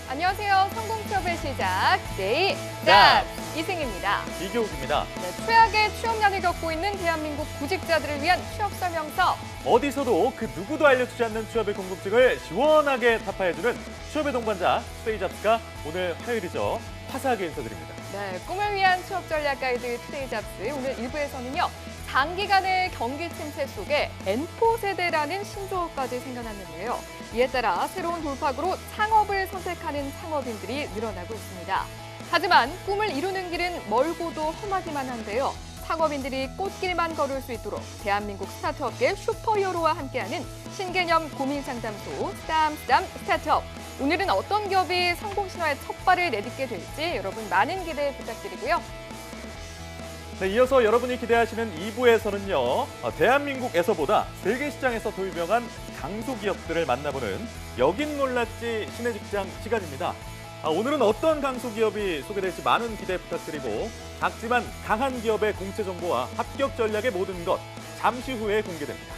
안녕하세요. 성공취업의 시작, 투데이 잡! 이승입니다. 이교욱입니다. 네, 최악의 취업난을 겪고 있는 대한민국 구직자들을 위한 취업 설명서. 어디서도 그 누구도 알려주지 않는 취업의 궁금증을 시원하게 타파해주는 취업의 동반자 투데이 잡스가 오늘 화요일이죠. 화사하게 인사드립니다. 네, 꿈을 위한 취업 전략 가이드 투데이 잡스. 오늘 1부에서는요. 장기간의 경기 침체 속에 N4 세대라는 신조어까지 생겨났는데요. 이에 따라 새로운 돌파구로 창업을 선택하는 창업인들이 늘어나고 있습니다. 하지만 꿈을 이루는 길은 멀고도 험하기만 한데요. 창업인들이 꽃길만 걸을 수 있도록 대한민국 스타트업계 슈퍼히어로와 함께하는 신개념 고민 상담소 스담 스타트업. 오늘은 어떤 기업이 성공 신화의 첫 발을 내딛게 될지 여러분 많은 기대 부탁드리고요. 네, 이어서 여러분이 기대하시는 2부에서는요. 대한민국에서보다 세계 시장에서 더 유명한 강소기업들을 만나보는 여긴 몰랐지 신의 직장 시간입니다. 오늘은 어떤 강소기업이 소개될지 많은 기대 부탁드리고 작지만 강한 기업의 공채 정보와 합격 전략의 모든 것 잠시 후에 공개됩니다.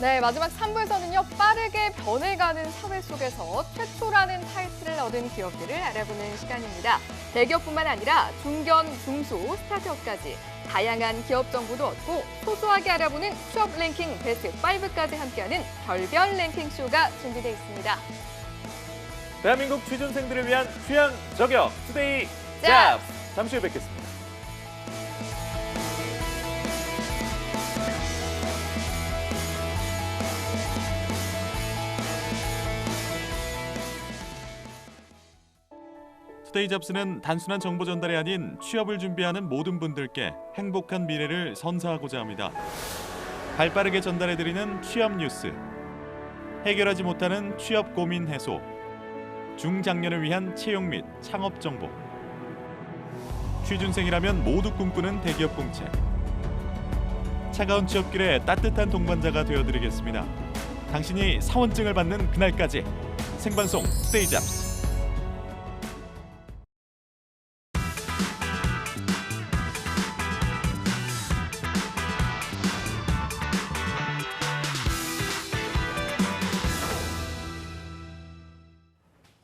네, 마지막 3부에서는요. 빠르게 변해가는 사회 속에서 최초라는 타이틀을 얻은 기업들을 알아보는 시간입니다. 대기업뿐만 아니라 중견, 중소, 스타트업까지 다양한 기업 정보도 얻고 소소하게 알아보는 취업 랭킹 베스트 5까지 함께하는 별별 랭킹 쇼가 준비되어 있습니다. 대한민국 취준생들을 위한 취향 저격 투데이 잡! 잠시 후에 뵙겠습니다. 투데이 잡스는 단순한 정보 전달이 아닌 취업을 준비하는 모든 분들께 행복한 미래를 선사하고자 합니다. 발빠르게 전달해드리는 취업 뉴스, 해결하지 못하는 취업 고민 해소, 중장년을 위한 채용 및 창업 정보, 취준생이라면 모두 꿈꾸는 대기업 공채, 차가운 취업길에 따뜻한 동반자가 되어드리겠습니다. 당신이 사원증을 받는 그날까지 생방송 투데이 잡스.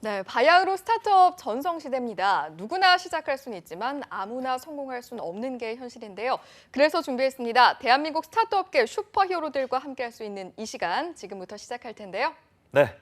네, 바야흐로 스타트업 전성시대입니다. 누구나 시작할 수는 있지만 아무나 성공할 수는 없는 게 현실인데요. 그래서 준비했습니다. 대한민국 스타트업계 슈퍼히어로들과 함께할 수 있는 이 시간 지금부터 시작할 텐데요. 네,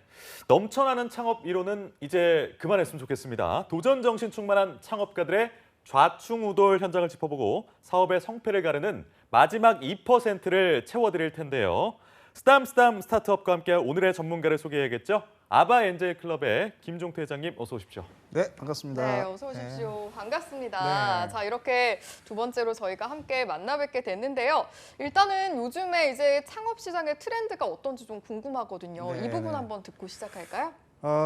넘쳐나는 창업 이론은 이제 그만했으면 좋겠습니다. 도전 정신 충만한 창업가들의 좌충우돌 현장을 짚어보고 사업의 성패를 가르는 마지막 2%를 채워드릴 텐데요. 스담 스타트업과 함께 오늘의 전문가를 소개해야겠죠. 아바엔젤클럽의 김종태 회장님 어서 오십시오. 네, 반갑습니다. 네, 어서 오십시오. 반갑습니다. 네. 자, 이렇게 두 번째로 저희가 함께 만나 뵙게 됐는데요. 일단은 요즘에 이제 창업 시장의 트렌드가 어떤지 좀 궁금하거든요. 네, 이 부분 네. 한번 듣고 시작할까요?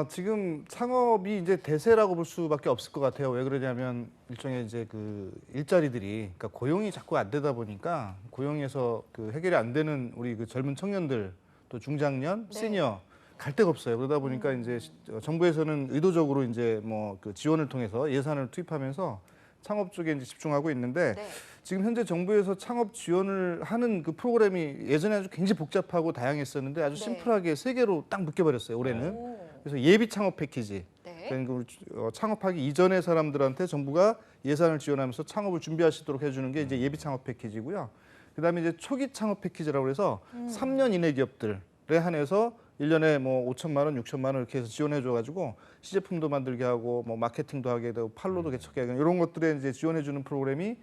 지금 창업이 이제 대세라고 볼 수밖에 없을 것 같아요. 왜 그러냐면 일종의 이제 그 일자리들이, 그러니까 고용이 자꾸 안 되다 보니까 고용에서 그 해결이 안 되는 우리 그 젊은 청년들, 또 중장년, 네. 시니어 갈 데가 없어요. 그러다 보니까 이제 정부에서는 의도적으로 이제 뭐 그 지원을 통해서 예산을 투입하면서 창업 쪽에 이제 집중하고 있는데 네. 지금 현재 정부에서 창업 지원을 하는 그 프로그램이 예전에 아주 굉장히 복잡하고 다양했었는데 아주 네. 심플하게 3개로 딱 묶여버렸어요, 올해는. 오. 그래서 예비 창업 패키지. 네. 그러니까 우리 창업하기 이전의 사람들한테 정부가 예산을 지원하면서 창업을 준비하시도록 해주는 게 이제 예비 창업 패키지고요. 그다음에 이제 초기 창업 패키지라고 해서 3년 이내 기업들에 한해서 1년에 뭐 5천만 원, 6천만 원 이렇게 해서 지원해 줘가지고 시제품도 만들게 하고 뭐 마케팅도 하게 되고 판로도 개척하게 하고 이런 것들에 이제 지원해 주는 프로그램이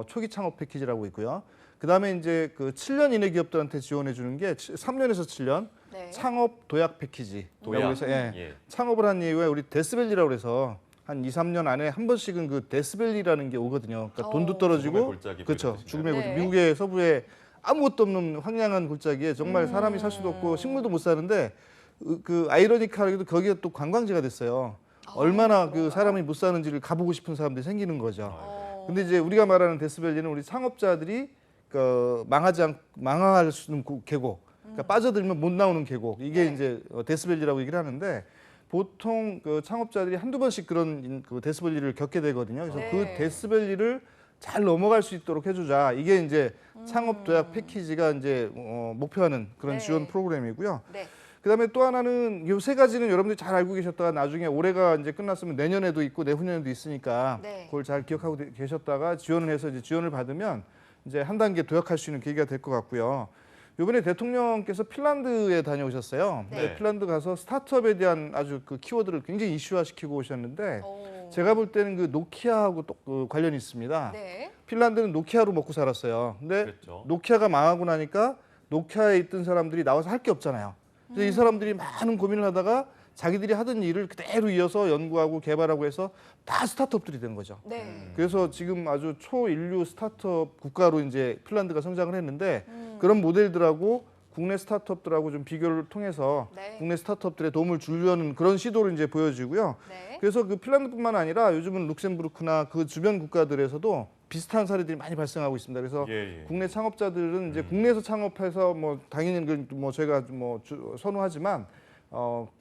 초기 창업 패키지라고 있고요. 그다음에 이제 그 7년 이내 기업들한테 지원해 주는 게 3년에서 7년 네. 창업 도약 패키지. 도약. 그래서 예. 창업을 한 이후에 우리 데스밸리라고 그래서 한 2, 3년 안에 한 번씩은 그 데스밸리라는 게 오거든요. 그러니까 돈도 죽음의 떨어지고 골짜기 그렇죠. 이런 죽음의 골짜기. 네. 미국의 서부에 아무것도 없는 황량한 골짜기에 정말 사람이 살 수도 없고 식물도 못 사는데 그 아이러니컬하게도 거기가 또 관광지가 됐어요. 얼마나 그 사람이 못 사는지를 가보고 싶은 사람들이 생기는 거죠. 근데 이제 우리가 말하는 데스밸리는 우리 창업자들이 그 망할 수 있는 계곡, 그러니까 빠져들면 못 나오는 계곡. 이게 네. 이제 데스밸리라고 얘기를 하는데 보통 그 창업자들이 한두 번씩 그런 그 데스밸리를 겪게 되거든요. 그래서 네. 그 데스밸리를 잘 넘어갈 수 있도록 해주자. 이게 이제 창업 도약 패키지가 이제 목표하는 그런 네. 지원 프로그램이고요. 네. 그다음에 또 하나는 요 세 가지는 여러분들이 잘 알고 계셨다가 나중에 올해가 이제 끝났으면 내년에도 있고 내후년에도 있으니까 네. 그걸 잘 기억하고 계셨다가 지원을 해서 이제 지원을 받으면 이제 한 단계 도약할 수 있는 계기가 될 것 같고요. 이번에 대통령께서 핀란드에 다녀오셨어요. 네. 근데 핀란드 가서 스타트업에 대한 아주 그 키워드를 굉장히 이슈화시키고 오셨는데 오. 제가 볼 때는 그 노키아하고 또 그 관련이 있습니다. 네. 핀란드는 노키아로 먹고 살았어요. 근데 그랬죠. 노키아가 망하고 나니까 노키아에 있던 사람들이 나와서 할 게 없잖아요. 그래서 이 사람들이 많은 고민을 하다가 자기들이 하던 일을 그대로 이어서 연구하고 개발하고 해서 다 스타트업들이 된 거죠. 네. 그래서 지금 아주 초인류 스타트업 국가로 이제 핀란드가 성장을 했는데 그런 모델들하고 국내 스타트업들하고 좀 비교를 통해서 네. 국내 스타트업들의 도움을 주려는 그런 시도를 이제 보여지고요. 네. 그래서 그 핀란드뿐만 아니라 요즘은 룩셈부르크나 그 주변 국가들에서도 비슷한 사례들이 많이 발생하고 있습니다. 그래서 예. 국내 창업자들은 이제 국내에서 창업해서 뭐 당연히 뭐 저희가 뭐 선호하지만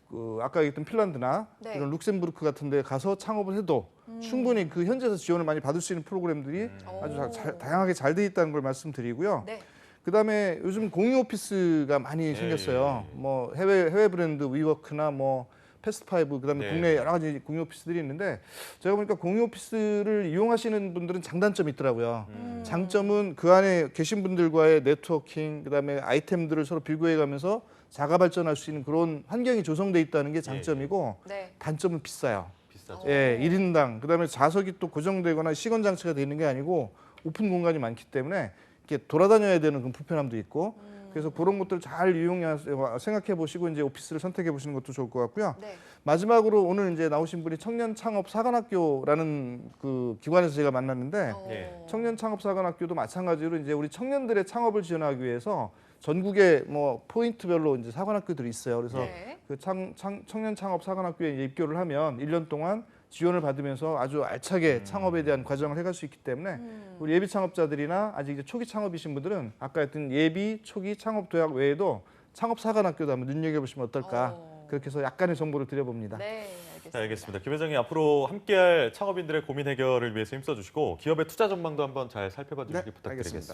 그 아까 얘기했던 핀란드나 네. 이런 룩셈부르크 같은데 가서 창업을 해도 충분히 그 현지에서 지원을 많이 받을 수 있는 프로그램들이 아주 다양하게 잘 돼 있다는 걸 말씀드리고요. 네. 그다음에 요즘 공유 오피스가 많이 생겼어요. 뭐 해외 브랜드 위워크나 뭐 패스트파이브 그다음에 네. 국내 여러 가지 공유 오피스들이 있는데 제가 보니까 공유 오피스를 이용하시는 분들은 장단점이 있더라고요. 장점은 그 안에 계신 분들과의 네트워킹 그다음에 아이템들을 서로 비교해가면서 자가 발전할 수 있는 그런 환경이 조성돼 있다는 게 장점이고 네. 단점은 비싸요. 비싸죠. 예, 1인당 그다음에 좌석이 또 고정되거나 시건 장치가 돼 있는 게 아니고 오픈 공간이 많기 때문에 이렇게 돌아다녀야 되는 그런 불편함도 있고 그래서 그런 것들을 잘 이용해서 생각해 보시고 이제 오피스를 선택해 보시는 것도 좋을 것 같고요. 네. 마지막으로 오늘 이제 나오신 분이 청년 창업 사관학교라는 그 기관에서 제가 만났는데 예. 청년 창업 사관학교도 마찬가지로 이제 우리 청년들의 창업을 지원하기 위해서 전국에 뭐 포인트별로 이제 사관학교들이 있어요. 그래서 네. 그 청년 창업 사관학교에 이제 입교를 하면 1년 동안 지원을 받으면서 아주 알차게 창업에 대한 과정을 해갈 수 있기 때문에 우리 예비 창업자들이나 아직 이제 초기 창업이신 분들은 아까 했던 예비 초기 창업 도약 외에도 창업 사관학교도 한번 눈여겨보시면 어떨까 그렇게 해서 약간의 정보를 드려봅니다. 네, 알겠습니다. 자, 알겠습니다. 김 회장님 앞으로 함께할 창업인들의 고민 해결을 위해서 힘써주시고 기업의 투자 전망도 한번 잘 살펴봐 주시기 네, 부탁드리겠습니다.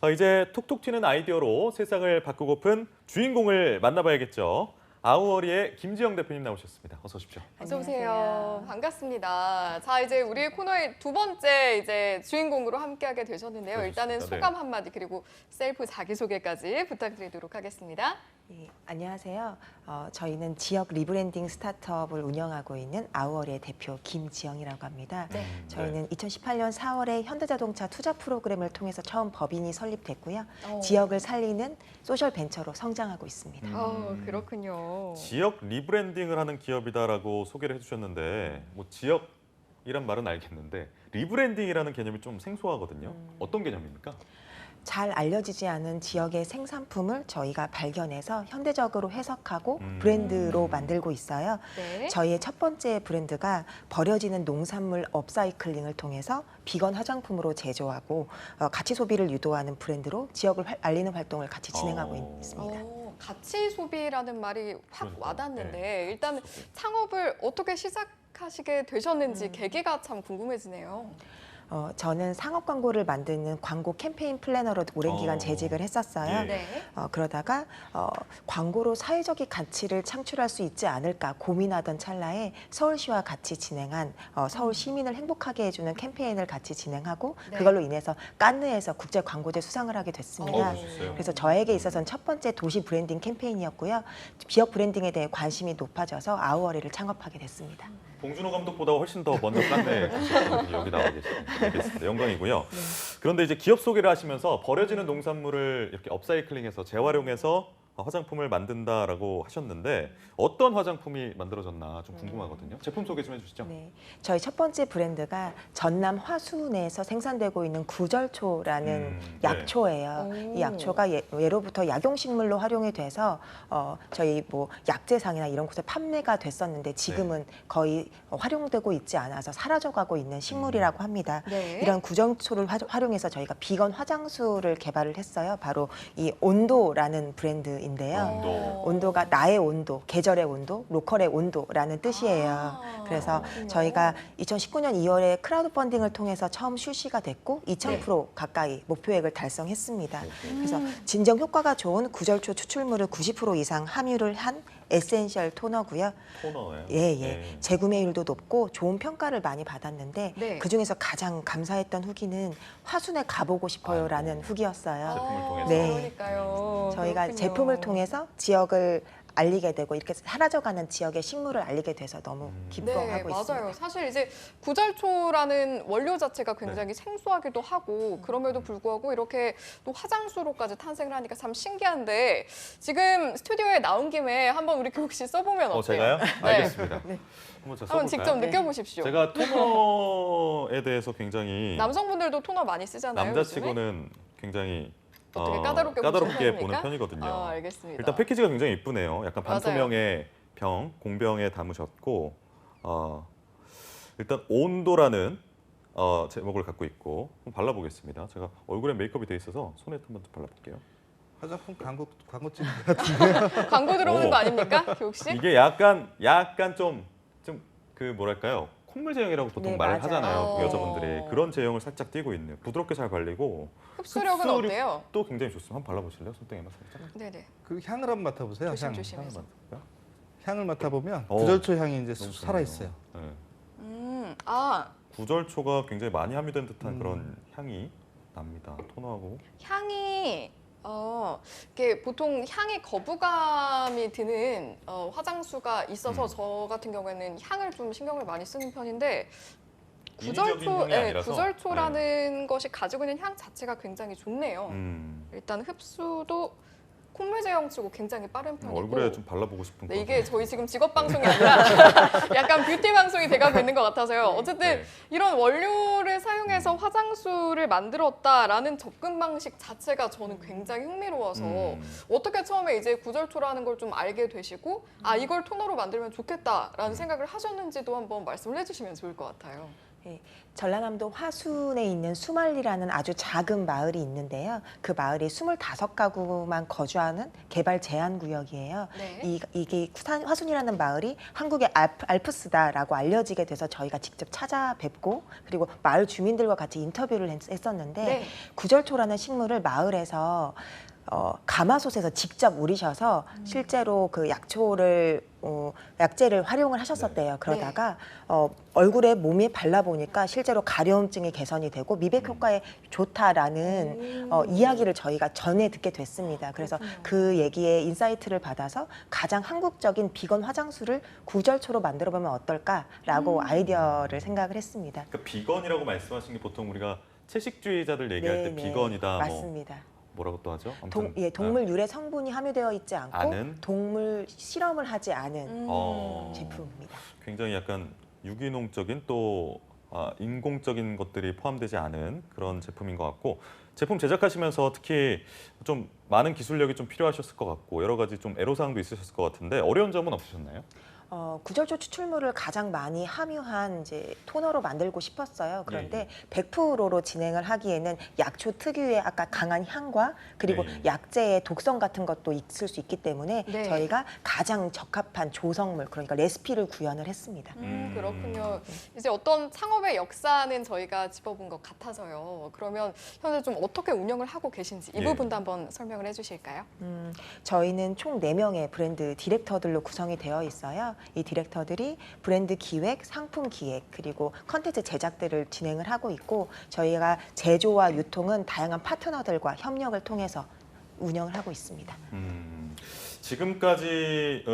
알겠습니다. 이제 톡톡 튀는 아이디어로 세상을 바꾸고픈 주인공을 만나봐야겠죠. 아우어리의 김지영 대표님 나오셨습니다. 어서 오십시오. 어서 오세요. 반갑습니다. 자, 이제 우리 코너의 두 번째 이제 주인공으로 함께하게 되셨는데요. 일단은 그렇습니다. 소감 한마디 그리고 셀프 자기소개까지 부탁드리도록 하겠습니다. 예, 안녕하세요. 저희는 지역 리브랜딩 스타트업을 운영하고 있는 아우어리의 대표 김지영이라고 합니다. 네. 저희는 2018년 4월에 현대자동차 투자 프로그램을 통해서 처음 법인이 설립됐고요. 어. 지역을 살리는 소셜 벤처로 성장하고 있습니다. 그렇군요. 지역 리브랜딩을 하는 기업이다라고 소개를 해주셨는데 뭐 지역이란 말은 알겠는데 리브랜딩이라는 개념이 좀 생소하거든요. 어떤 개념입니까? 잘 알려지지 않은 지역의 생산품을 저희가 발견해서 현대적으로 해석하고 음. 브랜드로 만들고 있어요. 네. 저희의 첫 번째 브랜드가 버려지는 농산물 업사이클링을 통해서 비건 화장품으로 제조하고 가치 소비를 유도하는 브랜드로 지역을 알리는 활동을 같이 진행하고 있습니다. 가치 소비라는 말이 확 그러니까요. 와닿는데 네. 일단 창업을 어떻게 시작하시게 되셨는지 계기가 참 궁금해지네요. 저는 상업 광고를 만드는 광고 캠페인 플래너로 오랜 기간 재직을 했었어요. 예. 네. 그러다가 광고로 사회적인 가치를 창출할 수 있지 않을까 고민하던 찰나에 서울시와 같이 진행한 서울 시민을 행복하게 해주는 캠페인을 같이 진행하고 네. 그걸로 인해서 깐느에서 국제 광고제 수상을 하게 됐습니다. 그러셨어요? 그래서 저에게 있어서는 첫 번째 도시 브랜딩 캠페인이었고요. 지역 브랜딩에 대해 관심이 높아져서 아우어리를 창업하게 됐습니다. 봉준호 감독보다 훨씬 더 먼저 깐네 여기 나와 계십니다. 알겠습니다. 영광이고요. 그런데 이제 기업 소개를 하시면서 버려지는 농산물을 이렇게 업사이클링해서 재활용해서 화장품을 만든다라고 하셨는데 어떤 화장품이 만들어졌나 좀 궁금하거든요. 제품 소개 좀 해주시죠. 네, 저희 첫 번째 브랜드가 전남 화순에서 생산되고 있는 구절초라는 약초예요. 오. 이 약초가 예로부터 약용식물로 활용이 돼서 저희 뭐 약재상이나 이런 곳에 판매가 됐었는데 지금은 거의 활용되고 있지 않아서 사라져가고 있는 식물이라고 합니다. 네. 이런 구절초를 활용해서 저희가 비건 화장수를 개발을 했어요. 바로 이 온도라는 브랜드 온도인데요. 온도가 나의 온도, 계절의 온도, 로컬의 온도라는 뜻이에요. 그래서 그렇군요. 저희가 2019년 2월에 크라우드 펀딩을 통해서 처음 출시가 됐고 2,000% 가까이 목표액을 달성했습니다. 그래서 진정 효과가 좋은 구절초 추출물을 90% 이상 함유를 한 에센셜 토너고요. 토너예요. 예. 네. 재구매율도 높고 좋은 평가를 많이 받았는데 네. 그중에서 가장 감사했던 후기는 화순에 가보고 싶어요라는 아이고. 후기였어요. 제품을 통해서. 네. 그러니까요. 저희가 그렇군요. 제품을 통해서 지역을 알리게 되고 이렇게 사라져가는 지역의 식물을 알리게 돼서 너무 기뻐하고 네, 있습니다. 맞아요. 사실 이제 구절초라는 원료 자체가 굉장히 생소하기도 하고 그럼에도 불구하고 이렇게 또 화장수로까지 탄생을 하니까 참 신기한데 지금 스튜디오에 나온 김에 한번 우리 교욱 씨 써보면 어때요? 제가요? 네. 알겠습니다. 한번 제가 한번 써볼까요? 직접 네. 느껴보십시오. 제가 토너에 대해서 굉장히 남성분들도 토너 많이 쓰잖아요. 요즘에? 남자치고는 굉장히 어떻게 까다롭게 보는 편입니까? 편이거든요. 알겠습니다. 일단 패키지가 굉장히 이쁘네요. 약간 맞아요. 반透명의 병, 공병에 담으셨고 일단 온도라는 제목을 갖고 있고 한번 발라보겠습니다. 제가 얼굴에 메이크업이 돼 있어서 손에 한번 발라볼게요. 화장품 광고 찍은 광고 들어오는 오. 거 아닙니까, 교욱 씨? 이게 약간 좀 그 뭐랄까요? 콧물 제형이라고 보통 네, 말을 맞아요. 하잖아요. 어. 여자분들이 그런 제형을 살짝 띄고 있네요. 부드럽게 잘 발리고 흡수력은 어때요? 또 굉장히 좋습니다. 한번 발라보실래요? 손등에만 살짝. 네네. 그 향을 한번 맡아보세요. 향. 조심조심해서. 향을 맡아보면 오. 구절초 향이 이제 너무 살아 있어요. 좋네요. 네. 구절초가 굉장히 많이 함유된 듯한 그런 향이 납니다. 토너하고. 향이 이게 보통 향에 거부감이 드는 화장수가 있어서 저 같은 경우에는 향을 좀 신경을 많이 쓰는 편인데 인위적인 향이 아니라서. 구절초라는 것이 가지고 있는 향 자체가 굉장히 좋네요. 음. 일단 흡수도 콧물 제형치고 굉장히 빠른 편이고 얼굴에 좀 발라보고 싶은 네, 그런 이게 저희 지금 직업 방송이 아니라 약간 뷰티 방송이 돼가고 있는 것 같아서요. 어쨌든 네. 이런 원료를 사용해서 화장수를 만들었다라는 접근 방식 자체가 저는 굉장히 흥미로워서 어떻게 처음에 이제 구절초라는 걸 좀 알게 되시고 이걸 토너로 만들면 좋겠다라는 생각을 하셨는지도 한번 말씀을 해주시면 좋을 것 같아요. 네, 전라남도 화순에 있는 수말리라는 아주 작은 마을이 있는데요. 그 마을이 25가구만 거주하는 개발 제한 구역이에요. 네. 이게 화순이라는 마을이 한국의 알프스다라고 알려지게 돼서 저희가 직접 찾아뵙고 그리고 마을 주민들과 같이 인터뷰를 했었는데 네. 구절초라는 식물을 마을에서 가마솥에서 직접 우리셔서 실제로 그 약재를 활용을 하셨었대요. 그러다가 얼굴에 몸에 발라보니까 실제로 가려움증이 개선이 되고 미백 효과에 좋다라는 이야기를 저희가 전에 듣게 됐습니다. 그래서 그 얘기에 인사이트를 받아서 가장 한국적인 비건 화장수를 구절초로 만들어보면 어떨까라고 아이디어를 생각을 했습니다. 그러니까 비건이라고 말씀하신 게 보통 우리가 채식주의자들 얘기할 때 네, 비건이다 맞습니다. 뭐라고 또 하죠? 아무튼, 동물 유래 성분이 함유되어 있지 않고 않은? 동물 실험을 하지 않은 어. 제품입니다. 굉장히 약간 유기농적인 또 인공적인 것들이 포함되지 않은 그런 제품인 것 같고 제품 제작하시면서 특히 좀 많은 기술력이 좀 필요하셨을 것 같고 여러 가지 좀 애로사항도 있으셨을 것 같은데 어려운 점은 없으셨나요? 구절초 추출물을 가장 많이 함유한 이제 토너로 만들고 싶었어요. 그런데 100%로 진행을 하기에는 약초 특유의 아까 강한 향과 그리고 네. 약재의 독성 같은 것도 있을 수 있기 때문에 네. 저희가 가장 적합한 조성물 그러니까 레시피를 구현을 했습니다. 그렇군요. 이제 어떤 창업의 역사는 저희가 짚어본 것 같아서요. 그러면 현재 좀 어떻게 운영을 하고 계신지 이 예. 부분도 한번 설명을 해주실까요? 저희는 총 4명의 브랜드 디렉터들로 구성이 되어 있어요. 이 디렉터들이 브랜드 기획, 상품 기획, 그리고 컨텐츠 제작들을 진행을 하고 있고 저희가 제조와 유통은 다양한 파트너들과 협력을 통해서 운영을 하고 있습니다. 지금까지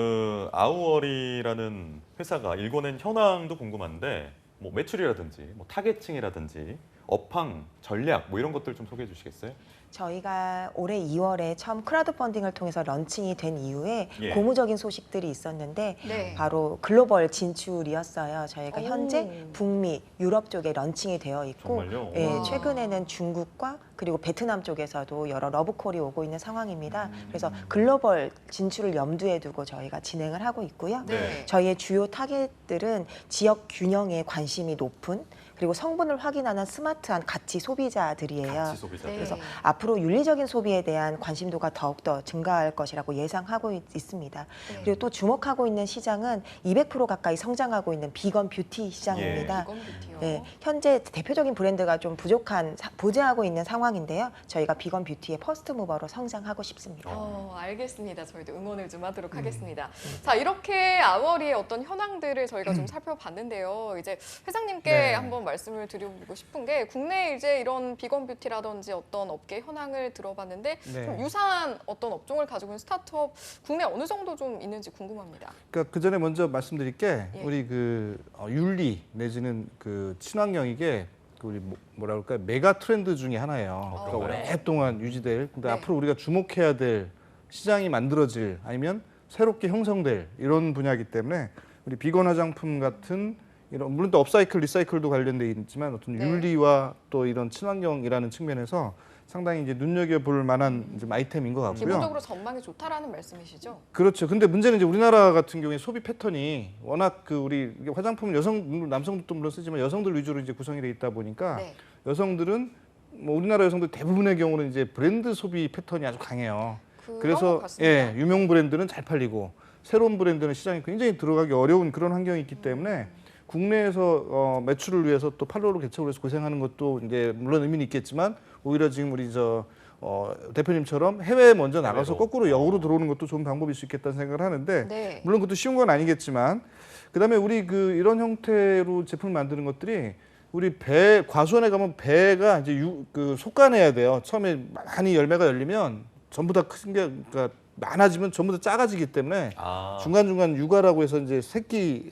아우어리라는 회사가 일궈낸 현황도 궁금한데 뭐 매출이라든지 뭐 타겟층이라든지 업황, 전략 뭐 이런 것들 좀 소개해 주시겠어요? 저희가 올해 2월에 처음 크라우드 펀딩을 통해서 런칭이 된 이후에 예. 고무적인 소식들이 있었는데 네. 바로 글로벌 진출이었어요. 저희가 오. 현재 북미, 유럽 쪽에 런칭이 되어 있고 정말요? 예, 와. 최근에는 중국과 그리고 베트남 쪽에서도 여러 러브콜이 오고 있는 상황입니다. 그래서 글로벌 진출을 염두에 두고 저희가 진행을 하고 있고요. 네. 저희의 주요 타겟들은 지역 균형에 관심이 높은 그리고 성분을 확인하는 스마트한 가치 소비자들이에요. 가치 소비자. 네. 그래서 앞으로 윤리적인 소비에 대한 관심도가 더욱더 증가할 것이라고 예상하고 있습니다. 네. 그리고 또 주목하고 있는 시장은 200% 가까이 성장하고 있는 비건 뷰티 시장입니다. 이건 뷰티요. 네, 현재 대표적인 브랜드가 좀 부재하고 있는 상황인데요. 저희가 비건 뷰티의 퍼스트 무버로 성장하고 싶습니다. 알겠습니다. 저희도 응원을 좀 하도록 하겠습니다. 자, 이렇게 아워리의 어떤 현황들을 저희가 좀 살펴봤는데요. 이제 회장님께 네. 한번 말씀을 드리고 싶은 게 국내에 이제 이런 비건 뷰티라든지 어떤 업계 현황을 들어봤는데 네. 좀 유사한 어떤 업종을 가지고 있는 스타트업 국내 어느 정도 좀 있는지 궁금합니다. 그러니까 그 전에 먼저 말씀드릴 게 예. 우리 그 윤리 내지는 그 친환경 이게 그 우리 뭐라 그럴까요? 메가 트렌드 중에 하나예요. 그러니까 그런가요? 오랫동안 유지될. 근데 네. 앞으로 우리가 주목해야 될 시장이 만들어질 아니면 새롭게 형성될 이런 분야이기 때문에 우리 비건 화장품 같은 이런 물론 또 업사이클, 리사이클도 관련돼 있지만 어떤 네. 윤리와 또 이런 친환경이라는 측면에서 상당히 이제 눈여겨볼 만한 이제 아이템인 것 같고요. 기본적으로 전망이 좋다라는 말씀이시죠? 그렇죠. 근데 문제는 이제 우리나라 같은 경우에 소비 패턴이 워낙 그 우리 화장품 남성들도 물론 쓰지만 여성들 위주로 이제 구성이 돼 있다 보니까 네. 여성들은 뭐 우리나라 여성들 대부분의 경우는 이제 브랜드 소비 패턴이 아주 강해요. 그런 것 그래서 같습니다. 예, 유명 브랜드는 잘 팔리고 새로운 브랜드는 시장에 굉장히 들어가기 어려운 그런 환경이 있기 때문에 국내에서 매출을 위해서 또 팔로우를 개척을 해서 고생하는 것도 이제 물론 의미는 있겠지만 오히려 지금 우리 대표님처럼 해외에 먼저 나가서 해외로. 거꾸로 역으로 들어오는 것도 좋은 방법일 수 있겠다는 생각을 하는데 네. 물론 그것도 쉬운 건 아니겠지만 그다음에 우리 그 이런 형태로 제품을 만드는 것들이 우리 과수원에 가면 배가 이제 속간해야 돼요. 처음에 많이 열매가 열리면 전부 다 큰 게 그러니까 많아지면 전부 다 작아지기 때문에 중간중간 육아라고 해서 이제 새끼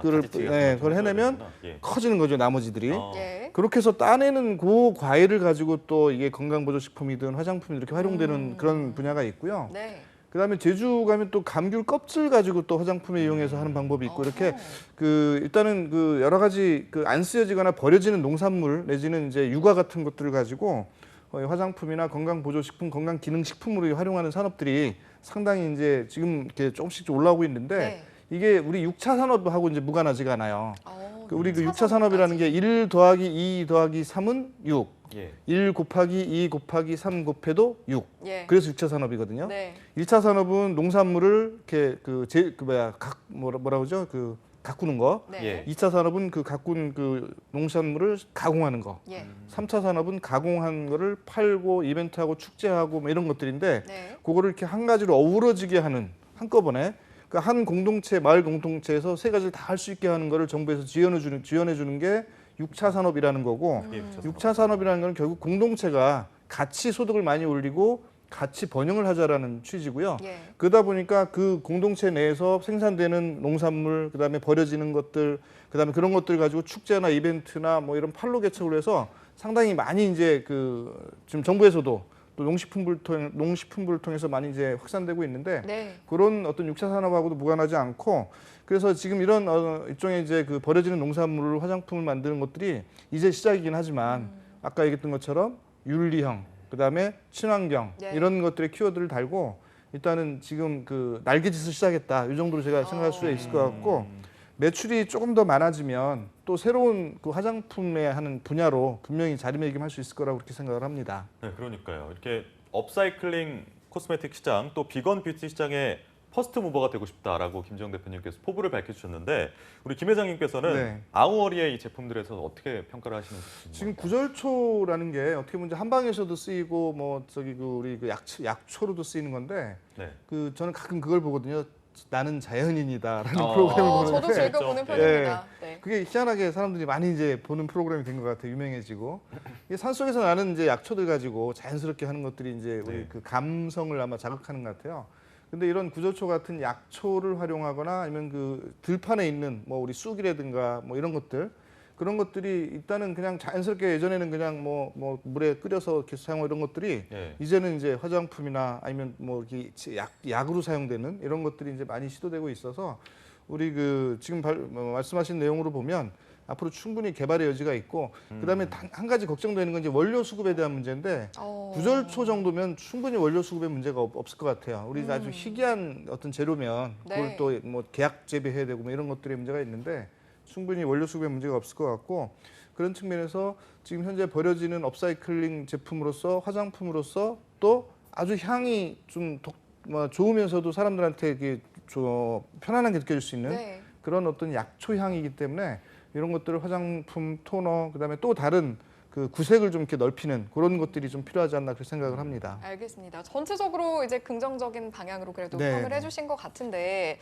그걸 그걸 해내면 커지는 거죠, 나머지들이. 예. 그렇게 해서 따내는 그 과일을 가지고 또 이게 건강보조식품이든 화장품이 이렇게 활용되는 그런 분야가 있고요. 네. 그다음에 제주 가면 또 감귤 껍질 가지고 또 화장품에 이용해서 하는 방법이 있고 이렇게 일단은 그 여러 가지 그 안 쓰여지거나 버려지는 농산물 내지는 이제 유과 같은 것들을 가지고 화장품이나 건강보조식품, 건강기능식품으로 활용하는 산업들이 상당히 이제 지금 이렇게 조금씩 올라오고 있는데 네. 이게 우리 6차 산업하고 이제 무관하지가 않아요. 우리 그 6차 산업이라는 게 1 더하기 2 더하기 3은 6. 예. 1 곱하기 2 곱하기 3 곱해도 6. 예. 그래서 6차 산업이거든요. 네. 1차 산업은 농산물을 이렇게 뭐라 그러죠? 가꾸는 거. 네. 2차 산업은 그 가꾼 그 농산물을 가공하는 거. 예. 3차 산업은 가공한 거를 팔고 이벤트하고 축제하고 뭐 이런 것들인데 네. 그거를 이렇게 한 가지로 어우러지게 하는 한꺼번에 그러니까 한 공동체, 마을 공동체에서 세 가지를 다 할 수 있게 하는 거를 정부에서 지원해 주는 게 6차 산업이라는 거고 6차 산업이라는 건 결국 공동체가 같이 소득을 많이 올리고 같이 번영을 하자라는 취지고요. 예. 그러다 보니까 그 공동체 내에서 생산되는 농산물, 그다음에 버려지는 것들, 그다음에 그런 것들 가지고 축제나 이벤트나 뭐 이런 판로 개척을 해서 상당히 많이 이제 지금 정부에서도 또 농식품부를 통해서 많이 이제 확산되고 있는데 네. 그런 어떤 6차 산업하고도 무관하지 않고 그래서 지금 이런 일종의 이제 그 버려지는 농산물을 화장품을 만드는 것들이 이제 시작이긴 하지만 아까 얘기했던 것처럼 윤리형 그다음에 친환경 네. 이런 것들의 키워드를 달고 일단은 지금 그 날개짓을 시작했다 이 정도로 제가 생각할 수 있을 것 같고 매출이 조금 더 많아지면 또 새로운 그 화장품에 하는 분야로 분명히 자리매김할 수 있을 거라고 그렇게 생각을 합니다. 네, 그러니까요. 이렇게 업사이클링 코스메틱 시장 또 비건 뷰티 시장에 퍼스트 무버가 되고 싶다라고 김정 대표님께서 포부를 밝혀주셨는데 우리 김 회장님께서는 네. 아우어리의 이 제품들에서 어떻게 평가를 하시는지 지금 구절초라는 게 어떻게 보면 한방에서도 쓰이고 뭐 우리 그 약초로도 쓰이는 건데 네. 저는 가끔 그걸 보거든요. 나는 자연인이다라는 프로그램을 보는데 저도 즐겨 보는 편입니다. 네. 그게 희한하게 사람들이 많이 이제 보는 프로그램이 된 것 같아요. 유명해지고 이게 산속에서 나는 이제 약초들 가지고 자연스럽게 하는 것들이 이제 우리 네. 그 감성을 아마 자극하는 것 같아요. 근데 이런 구절초 같은 약초를 활용하거나 아니면 그 들판에 있는 뭐 우리 쑥이라든가 뭐 이런 것들 그런 것들이 일단은 그냥 자연스럽게 예전에는 그냥 뭐 물에 끓여서 이렇게 사용하는 이런 것들이 예. 이제는 이제 화장품이나 아니면 뭐 이렇게 약으로 사용되는 이런 것들이 이제 많이 시도되고 있어서 우리 지금 말씀하신 내용으로 보면 앞으로 충분히 개발의 여지가 있고 그다음에 한 가지 걱정되는 건 이제 원료 수급에 대한 문제인데 구절초 정도면 충분히 원료 수급에 문제가 없을 것 같아요. 우리 아주 희귀한 어떤 재료면 그걸 네. 또 뭐 계약 재배해야 되고 뭐 이런 것들이 문제가 있는데 충분히 원료 수급에 문제가 없을 것 같고 그런 측면에서 지금 현재 버려지는 업사이클링 제품으로서 화장품으로서 또 아주 향이 좀 좋으면서도 사람들한테 이게 편안하게 느껴질 수 있는 네. 그런 어떤 약초 향이기 때문에 이런 것들을 화장품, 토너, 그다음에 또 다른 그 구색을 좀 이렇게 넓히는 그런 것들이 좀 필요하지 않나 그렇게 생각을 합니다. 알겠습니다. 전체적으로 이제 긍정적인 방향으로 그래도 네. 평을 해주신 것 같은데,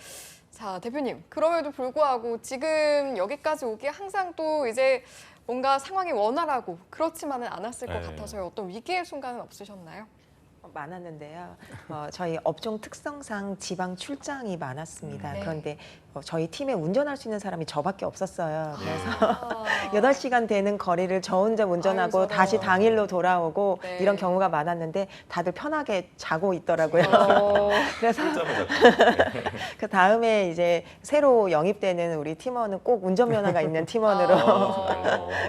자 대표님 그럼에도 불구하고 지금 여기까지 오기에 항상 또 이제 뭔가 상황이 원활하고 그렇지만은 않았을 것 네. 같아서요. 어떤 위기의 순간은 없으셨나요? 많았는데요. 저희 업종 특성상 지방 출장이 많았습니다. 네. 그런데 저희 팀에 운전할 수 있는 사람이 저밖에 없었어요. 그래서 아, 8시간 되는 거리를 저 혼자 운전하고 아유, 저런. 다시 당일로 돌아오고 네. 이런 경우가 많았는데 다들 편하게 자고 있더라고요. 어, 그래서 숫자마자. 그 다음에 이제 새로 영입되는 우리 팀원은 꼭 운전면허가 있는 팀원으로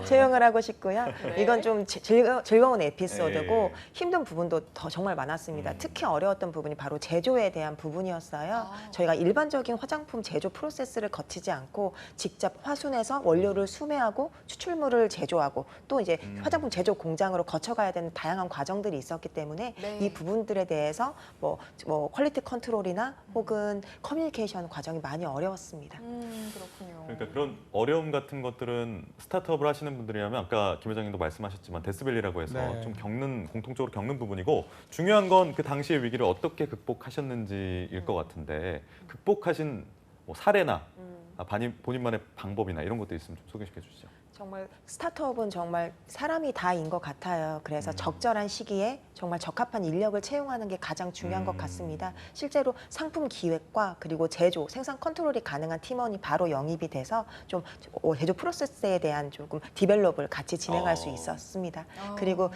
채용을 하고 싶고요. 네. 이건 좀 즐거운 에피소드고 네. 힘든 부분도 정말 많았습니다. 특히 어려웠던 부분이 바로 제조에 대한 부분이었어요. 아. 저희가 일반적인 화장품 제조 프로세스를 거치지 않고 직접 화순에서 원료를 수매하고 추출물을 제조하고 또 이제 화장품 제조 공장으로 거쳐가야 되는 다양한 과정들이 있었기 때문에 네. 이 부분들에 대해서 뭐 퀄리티 컨트롤이나 혹은 커뮤니케이션 과정이 많이 어려웠습니다. 그렇군요. 그러니까 그런 어려움 같은 것들은 스타트업을 하시는 분들이라면 아까 김 회장님도 말씀하셨지만 데스밸리라고 해서 네. 좀 공통적으로 겪는 부분이고 중요한 건 그 당시의 위기를 어떻게 극복하셨는지일 것 같은데 극복하신 뭐 사례나 본인만의 방법이나 이런 것도 있으면 좀 소개시켜 주시죠. 정말 스타트업은 정말 사람이 다인 것 같아요. 그래서 적절한 시기에 정말 적합한 인력을 채용하는 게 가장 중요한 것 같습니다. 실제로 상품 기획과 그리고 제조, 생산 컨트롤이 가능한 팀원이 바로 영입이 돼서 좀 제조 프로세스에 대한 조금 디벨롭을 같이 진행할 수 있었습니다. 그리고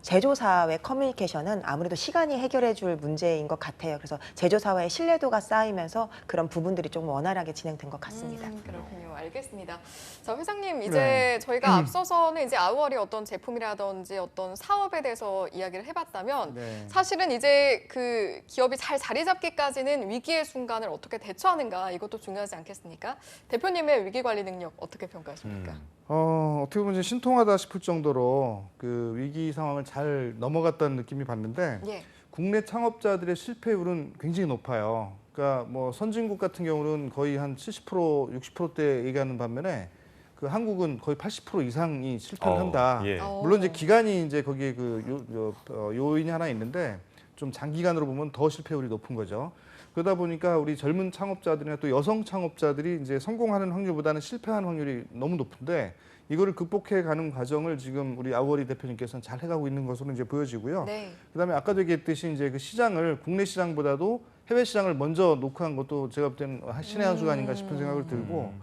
제조사와의 커뮤니케이션은 아무래도 시간이 해결해 줄 문제인 것 같아요. 그래서 제조사와의 신뢰도가 쌓이면서 그런 부분들이 좀 원활하게 진행된 것 같습니다. 그렇군요. 알겠습니다. 자, 회장님 이제 네. 저희가 앞서서는 이제 아우얼이 어떤 제품이라든지 어떤 사업에 대해서 이야기를 해봤다면 네. 사실은 이제 그 기업이 잘 자리 잡기까지는 위기의 순간을 어떻게 대처하는가 이것도 중요하지 않겠습니까? 대표님의 위기 관리 능력 어떻게 평가하십니까? 어떻게 보면 이제 신통하다 싶을 정도로 그 위기 상황을 잘 넘어갔다는 느낌이 받는데 예. 국내 창업자들의 실패율은 굉장히 높아요. 그러니까 뭐 선진국 같은 경우는 거의 한 70%, 60%대 얘기하는 반면에 그 한국은 거의 80% 이상이 실패를 한다. 예. 물론 이제 기간이 이제 거기에 그 요인이 하나 있는데 좀 장기간으로 보면 더 실패율이 높은 거죠. 그러다 보니까 우리 젊은 창업자들이나 또 여성 창업자들이 이제 성공하는 확률보다는 실패하는 확률이 너무 높은데 이거를 극복해 가는 과정을 지금 우리 아우어리 대표님께서는 잘 해가고 있는 것으로 이제 보여지고요. 네. 그다음에 아까도 얘기했듯이 이제 그 시장을 국내 시장보다도 해외 시장을 먼저 녹화한 것도 제가 볼 때는 신의 한 수가 아닌가 싶은 생각을 들고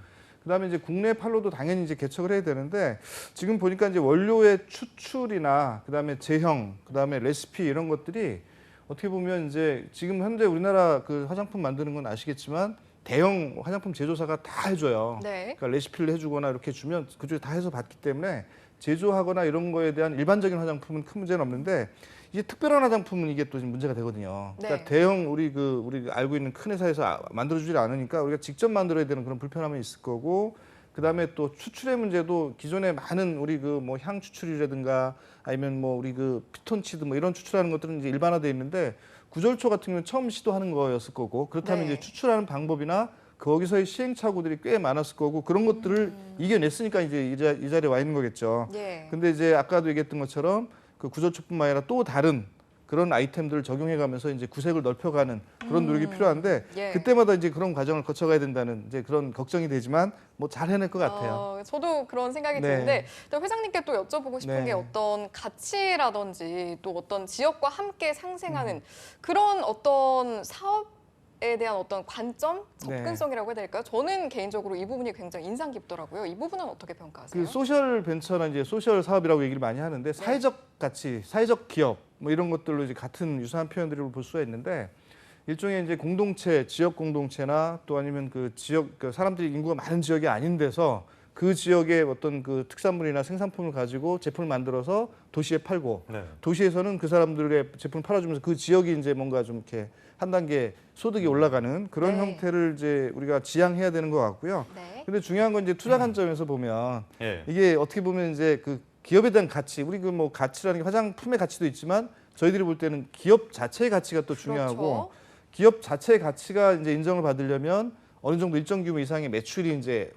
그다음에 이제 국내 판로도 당연히 이제 개척을 해야 되는데 지금 보니까 이제 원료의 추출이나 그다음에 제형, 그다음에 레시피 이런 것들이 어떻게 보면 이제 지금 현재 우리나라 그 화장품 만드는 건 아시겠지만 대형 화장품 제조사가 다 해줘요. 네. 그러니까 레시피를 해주거나 이렇게 주면 그쪽에 다 해서 받기 때문에 제조하거나 이런 거에 대한 일반적인 화장품은 큰 문제는 없는데 이게 특별한 화장품은 이게 또 지금 문제가 되거든요. 그러니까 네. 대형 우리 알고 있는 큰 회사에서 만들어주지 않으니까 우리가 직접 만들어야 되는 그런 불편함이 있을 거고 그다음에 또 추출의 문제도 기존에 많은 우리 그 뭐 향 추출이라든가 아니면 뭐 우리 그 피톤치드 뭐 이런 추출하는 것들은 이제 일반화돼 있는데 구절초 같은 경우는 처음 시도하는 거였을 거고 그렇다면 네. 이제 추출하는 방법이나 거기서의 시행착오들이 꽤 많았을 거고 그런 것들을 이겨냈으니까 이제 이 자리에 와 있는 거겠죠. 예. 근데 이제 아까도 얘기했던 것처럼 그 구절초뿐만 아니라 또 다른 그런 아이템들을 적용해가면서 이제 구색을 넓혀가는 그런 노력이 필요한데 예. 그때마다 이제 그런 과정을 거쳐가야 된다는 이제 그런 걱정이 되지만 뭐 잘 해낼 것 같아요. 저도 그런 생각이 네. 드는데 또 회장님께 또 여쭤보고 싶은 네. 게 어떤 가치라든지 또 어떤 지역과 함께 상생하는 그런 어떤 사업에 대한 어떤 관점, 접근성이라고 해야 될까요? 저는 개인적으로 이 부분이 굉장히 인상 깊더라고요. 이 부분은 어떻게 평가하세요? 그 소셜 벤처나 이제 소셜 사업이라고 얘기를 많이 하는데 사회적 가치, 사회적 기업 뭐 이런 것들로 이제 같은 유사한 표현들을 볼 수가 있는데 일종의 이제 공동체, 지역 공동체나 또 아니면 그 지역 그 사람들이 인구가 많은 지역이 아닌 데서 그 지역의 어떤 그 특산물이나 생산품을 가지고 제품을 만들어서 도시에 팔고 네. 도시에서는 그 사람들의 제품을 팔아주면서 그 지역이 이제 뭔가 좀 이렇게 한 단계 소득이 올라가는 그런 네. 형태를 이제 우리가 지향해야 되는 것 같고요. 네. 근데 중요한 건 이제 투자 관점에서 보면 예. 이게 어떻게 보면 이제 그 기업에 대한 가치, 우리 그 뭐 가치라는 게 화장품의 가치도 있지만 저희들이 볼 때는 기업 자체의 가치가 또 중요하고 그렇죠. 기업 자체의 가치가 이제 인정을 받으려면 어느 정도 일정 규모 이상의 매출이 이제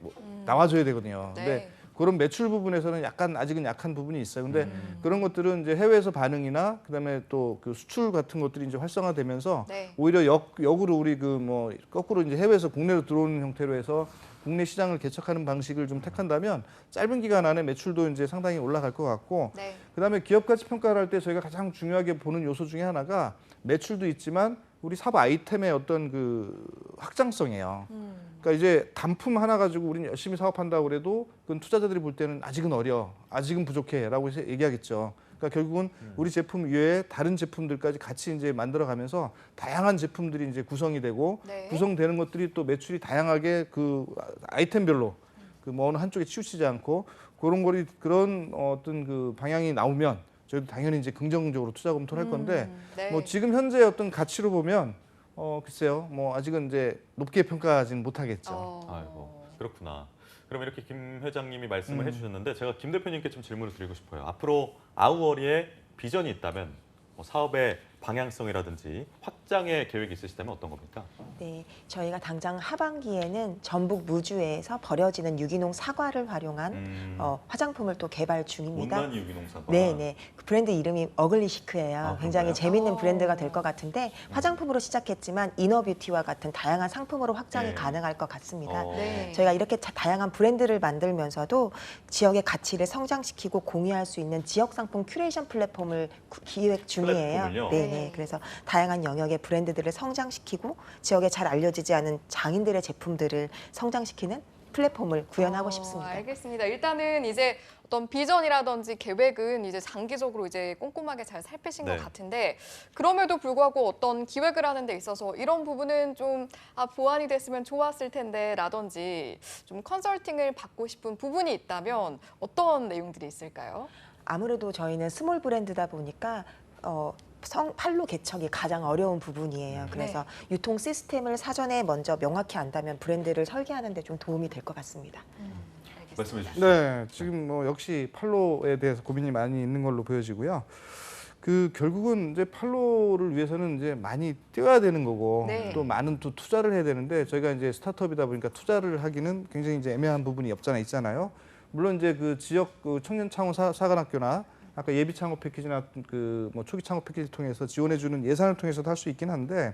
나와줘야 되거든요. 네. 근데 그런 매출 부분에서는 약간 아직은 약한 부분이 있어요. 근데 그런 것들은 이제 해외에서 반응이나 그다음에 또 그 수출 같은 것들이 이제 활성화되면서 네. 오히려 역으로 우리 그 뭐 거꾸로 이제 해외에서 국내로 들어오는 형태로 해서 국내 시장을 개척하는 방식을 좀 택한다면 짧은 기간 안에 매출도 이제 상당히 올라갈 것 같고 네. 그다음에 기업 가치 평가를 할 때 저희가 가장 중요하게 보는 요소 중에 하나가 매출도 있지만 우리 사업 아이템의 어떤 그 확장성이에요. 그러니까 이제 단품 하나 가지고 우리는 열심히 사업한다고 그래도 그건 투자자들이 볼 때는 아직은 어려, 아직은 부족해라고 얘기하겠죠. 그러니까 결국은 우리 제품 외에 다른 제품들까지 같이 이제 만들어가면서 다양한 제품들이 이제 구성이 되고 네. 구성되는 것들이 또 매출이 다양하게 그 아이템별로 그 뭐 어느 한쪽에 치우치지 않고 그런 어떤 그 방향이 나오면 저희도 당연히 이제 긍정적으로 투자 검토를 할 건데 네. 뭐 지금 현재 어떤 가치로 보면 글쎄요 뭐 아직은 이제 높게 평가하지는 못하겠죠. 아이고, 그렇구나. 그럼 이렇게 김 회장님이 말씀을 해주셨는데 제가 김 대표님께 좀 질문을 드리고 싶어요. 앞으로 아우어리에 비전이 있다면 뭐 사업의 방향성이라든지 확장의 계획이 있으시다면 어떤 겁니까? 네, 저희가 당장 하반기에는 전북 무주에서 버려지는 유기농 사과를 활용한 화장품을 또 개발 중입니다. 온난 유기농 사과. 네. 그 브랜드 이름이 어글리시크예요. 아, 굉장히 그런가요? 재밌는 브랜드가 될 것 같은데 화장품으로 시작했지만 이너뷰티와 같은 다양한 상품으로 확장이 네. 가능할 것 같습니다. 네. 저희가 이렇게 다양한 브랜드를 만들면서도 지역의 가치를 성장시키고 공유할 수 있는 지역 상품 큐레이션 플랫폼을 기획 중이에요. 플랫폼을요? 네. 네. 그래서 다양한 영역의 브랜드들을 성장시키고 지역에 잘 알려지지 않은 장인들의 제품들을 성장시키는 플랫폼을 구현하고 싶습니다. 알겠습니다. 일단은 이제 어떤 비전이라든지 계획은 이제 장기적으로 이제 꼼꼼하게 잘 살피신 네. 것 같은데 그럼에도 불구하고 어떤 기획을 하는 데 있어서 이런 부분은 좀 보완이 됐으면 좋았을 텐데라든지 좀 컨설팅을 받고 싶은 부분이 있다면 어떤 내용들이 있을까요? 아무래도 저희는 스몰 브랜드다 보니까 판로 개척이 가장 어려운 부분이에요. 그래서 유통 시스템을 사전에 먼저 명확히 안다면 브랜드를 설계하는 데 좀 도움이 될 것 같습니다. 말씀해 주시죠. 네, 지금 뭐 역시 판로에 대해서 고민이 많이 있는 걸로 보여지고요. 그 결국은 이제 판로를 위해서는 이제 많이 뛰어야 되는 거고 네. 또 많은 또 투자를 해야 되는데 저희가 이제 스타트업이다 보니까 투자를 하기는 굉장히 이제 애매한 부분이 없잖아 있잖아요. 물론 이제 그 지역 그 청년 창업 사관학교나 아까 예비 창업 패키지나 그 뭐 초기 창업 패키지 통해서 지원해주는 예산을 통해서도 할 수 있긴 한데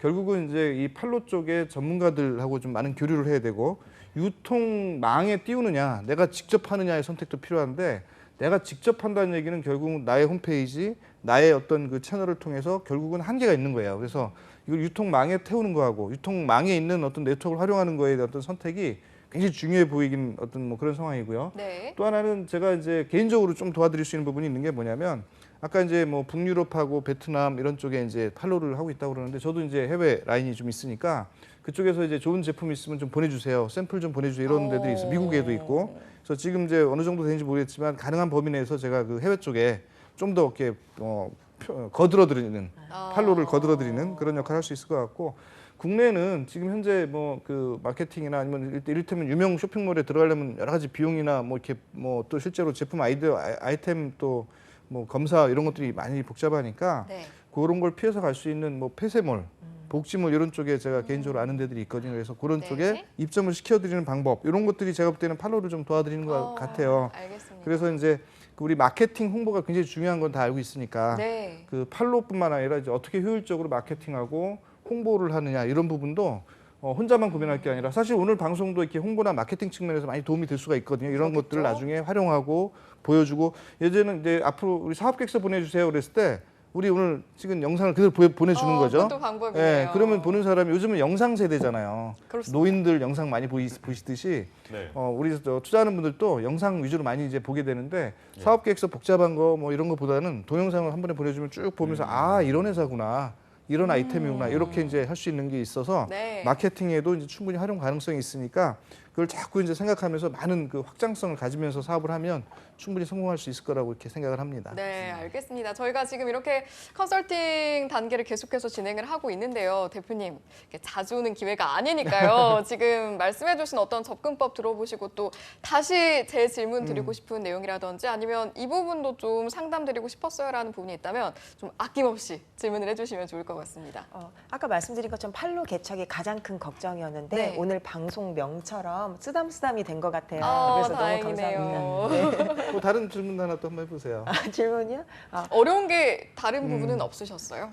결국은 이제 이 판로 쪽에 전문가들하고 좀 많은 교류를 해야 되고 유통망에 띄우느냐 내가 직접 하느냐의 선택도 필요한데 내가 직접 한다는 얘기는 결국은 나의 홈페이지 나의 어떤 그 채널을 통해서 결국은 한계가 있는 거예요. 그래서 이걸 유통망에 태우는 거하고 유통망에 있는 어떤 네트워크를 활용하는 거에 대한 어떤 선택이 굉장히 중요해 보이긴 어떤 뭐 그런 상황이고요. 네. 또 하나는 제가 이제 개인적으로 좀 도와드릴 수 있는 부분이 있는 게 뭐냐면 아까 이제 뭐 북유럽하고 베트남 이런 쪽에 이제 판로를 하고 있다고 그러는데 저도 이제 해외 라인이 좀 있으니까 그쪽에서 이제 좋은 제품 있으면 좀 보내주세요. 샘플 좀 보내주세요. 이런 데들이 있어요. 미국에도 있고. 그래서 지금 이제 어느 정도 되는지 모르겠지만 가능한 범위 내에서 제가 그 해외 쪽에 좀 더 이렇게 거들어드리는 판로를 거들어드리는 그런 역할을 할 수 있을 것 같고 국내는 지금 현재 뭐 그 마케팅이나 아니면 이를테면 유명 쇼핑몰에 들어가려면 여러 가지 비용이나 뭐 이렇게 뭐 또 실제로 제품 아이템 또 뭐 검사 이런 것들이 많이 복잡하니까 네. 그런 걸 피해서 갈 수 있는 뭐 폐쇄몰, 복지몰 이런 쪽에 제가 개인적으로 아는 데들이 있거든요. 그래서 그런 네. 쪽에 입점을 시켜드리는 방법 이런 것들이 제가 볼 때는 판로를 좀 도와드리는 것 같아요. 알겠습니다. 그래서 이제 우리 마케팅 홍보가 굉장히 중요한 건 다 알고 있으니까 네. 그 판로뿐만 아니라 이제 어떻게 효율적으로 마케팅하고 홍보를 하느냐 이런 부분도 혼자만 고민할 게 아니라 사실 오늘 방송도 이렇게 홍보나 마케팅 측면에서 많이 도움이 될 수가 있거든요. 이런 그렇겠죠? 것들을 나중에 활용하고 보여주고 예전에는 이제 앞으로 우리 사업 계획서 보내주세요 그랬을 때 우리 오늘 찍은 영상을 그대로 보내주는 거죠. 그것도 방법이네요. 예, 그러면 보는 사람이 요즘은 영상 세대잖아요. 그렇습니다. 노인들 영상 많이 보시듯이 네. 우리 투자하는 분들도 영상 위주로 많이 이제 보게 되는데 사업 계획서 복잡한 거 뭐 이런 거보다는 동영상을 한 번에 보내주면 쭉 보면서 아 이런 회사구나. 이런 아이템이구나 이렇게 이제 할 수 있는 게 있어서 네. 마케팅에도 이제 충분히 활용 가능성이 있으니까 그걸 자꾸 이제 생각하면서 많은 그 확장성을 가지면서 사업을 하면 충분히 성공할 수 있을 거라고 이렇게 생각을 합니다. 네, 알겠습니다. 저희가 지금 이렇게 컨설팅 단계를 계속해서 진행을 하고 있는데요. 대표님, 이렇게 자주 오는 기회가 아니니까요. 지금 말씀해 주신 어떤 접근법 들어보시고 또 다시 제 질문 드리고 싶은 내용이라든지 아니면 이 부분도 좀 상담드리고 싶었어요라는 부분이 있다면 좀 아낌없이 질문을 해주시면 좋을 것 같습니다. 아까 말씀드린 것처럼 판로 개척이 가장 큰 걱정이었는데 네. 오늘 방송 명처럼 쓰담쓰담이 된 것 같아요. 그래서 다행이네요. 너무 감사합니다. 네. 또 다른 질문 하나 또 한번 해보세요. 질문이요? 어려운 게 다른 부분은 없으셨어요?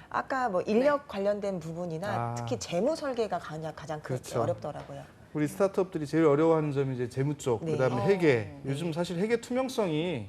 아까 뭐 인력 관련된 부분이나 아. 특히 재무 설계가 가장 그렇죠. 어렵더라고요. 우리 스타트업들이 제일 어려워하는 점이 이제 재무 쪽, 네. 그다음에 회계. 요즘 사실 회계 투명성이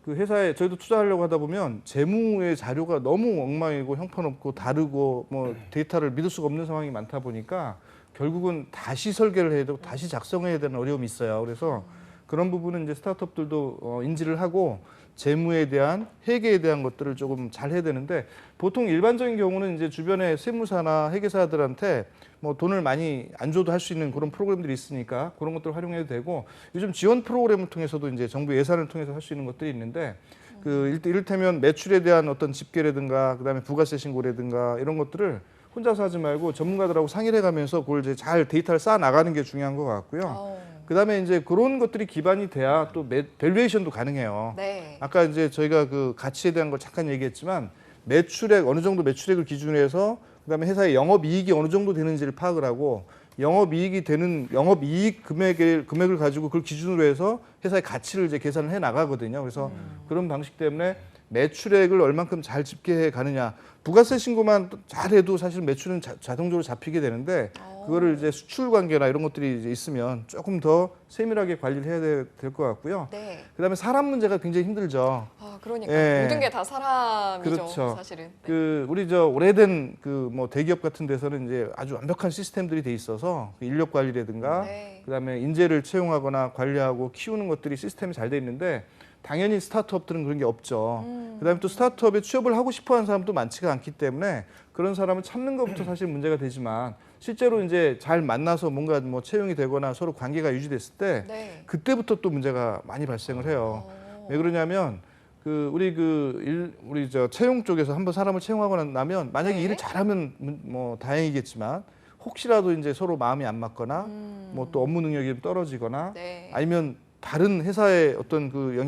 그 회사에 저희도 투자하려고 하다 보면 재무의 자료가 너무 엉망이고 형편없고 다르고 뭐 데이터를 믿을 수가 없는 상황이 많다 보니까 결국은 다시 설계를 해야 되고 다시 작성해야 되는 어려움이 있어요. 그래서 그런 부분은 이제 스타트업들도 인지를 하고 재무에 대한 회계에 대한 것들을 조금 잘 해야 되는데 보통 일반적인 경우는 이제 주변에 세무사나 회계사들한테 뭐 돈을 많이 안 줘도 할 수 있는 그런 프로그램들이 있으니까 그런 것들을 활용해도 되고 요즘 지원 프로그램을 통해서도 이제 정부 예산을 통해서 할 수 있는 것들이 있는데 그 이를테면 매출에 대한 어떤 집계라든가 그다음에 부가세 신고라든가 이런 것들을 혼자서 하지 말고 전문가들하고 상의를 해가면서 그걸 이제 잘 데이터를 쌓아 나가는 게 중요한 것 같고요. 그다음에 이제 그런 것들이 기반이 돼야 또 밸류에이션도 가능해요. 네. 아까 이제 저희가 그 가치에 대한 걸 잠깐 얘기했지만 매출액 어느 정도 매출액을 기준으로 해서 그다음에 회사의 영업이익이 어느 정도 되는지를 파악을 하고 영업이익이 되는 영업이익 금액을 가지고 그걸 기준으로 해서 회사의 가치를 이제 계산을 해 나가거든요. 그래서 그런 방식 때문에 매출액을 얼만큼 잘 집계해 가느냐. 부가세 신고만 잘해도 사실 매출은 자동적으로 잡히게 되는데 그거를 이제 수출 관계나 이런 것들이 이제 있으면 조금 더 세밀하게 관리를 해야 될 것 같고요. 네. 그다음에 사람 문제가 굉장히 힘들죠. 그러니까 예. 모든 게 다 사람이죠, 그렇죠. 사실은. 네. 그 우리 저 오래된 그 뭐 대기업 같은 데서는 이제 아주 완벽한 시스템들이 돼 있어서 그 인력 관리라든가 네. 그다음에 인재를 채용하거나 관리하고 키우는 것들이 시스템이 잘 돼 있는데 당연히 스타트업들은 그런 게 없죠. 그다음에 또 스타트업에 취업을 하고 싶어하는 사람도 많지가 않기 때문에 그런 사람을 찾는 것부터 사실 문제가 되지만 실제로 이제 잘 만나서 뭔가 뭐 채용이 되거나 서로 관계가 유지됐을 때 네. 그때부터 또 문제가 많이 발생을 해요. 왜 그러냐면 우리 저 채용 쪽에서 한번 사람을 채용하고 나면 만약에 네. 일을 잘하면 뭐 다행이겠지만 혹시라도 이제 서로 마음이 안 맞거나 뭐 또 업무 능력이 좀 떨어지거나 네. 아니면 다른 회사의 어떤 그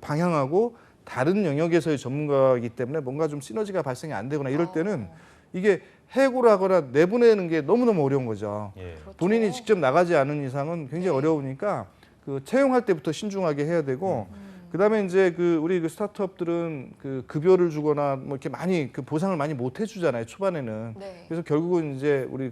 방향하고 다른 영역에서의 전문가이기 때문에 뭔가 좀 시너지가 발생이 안 되거나 이럴 때는 이게 해고를 하거나 내보내는 게 너무너무 어려운 거죠. 예. 그렇죠. 본인이 직접 나가지 않은 이상은 굉장히 어려우니까 그 채용할 때부터 신중하게 해야 되고 그다음에 이제 우리 스타트업들은 그 급여를 주거나 뭐 이렇게 많이 그 보상을 많이 못 해주잖아요 초반에는. 네. 그래서 결국은 이제 우리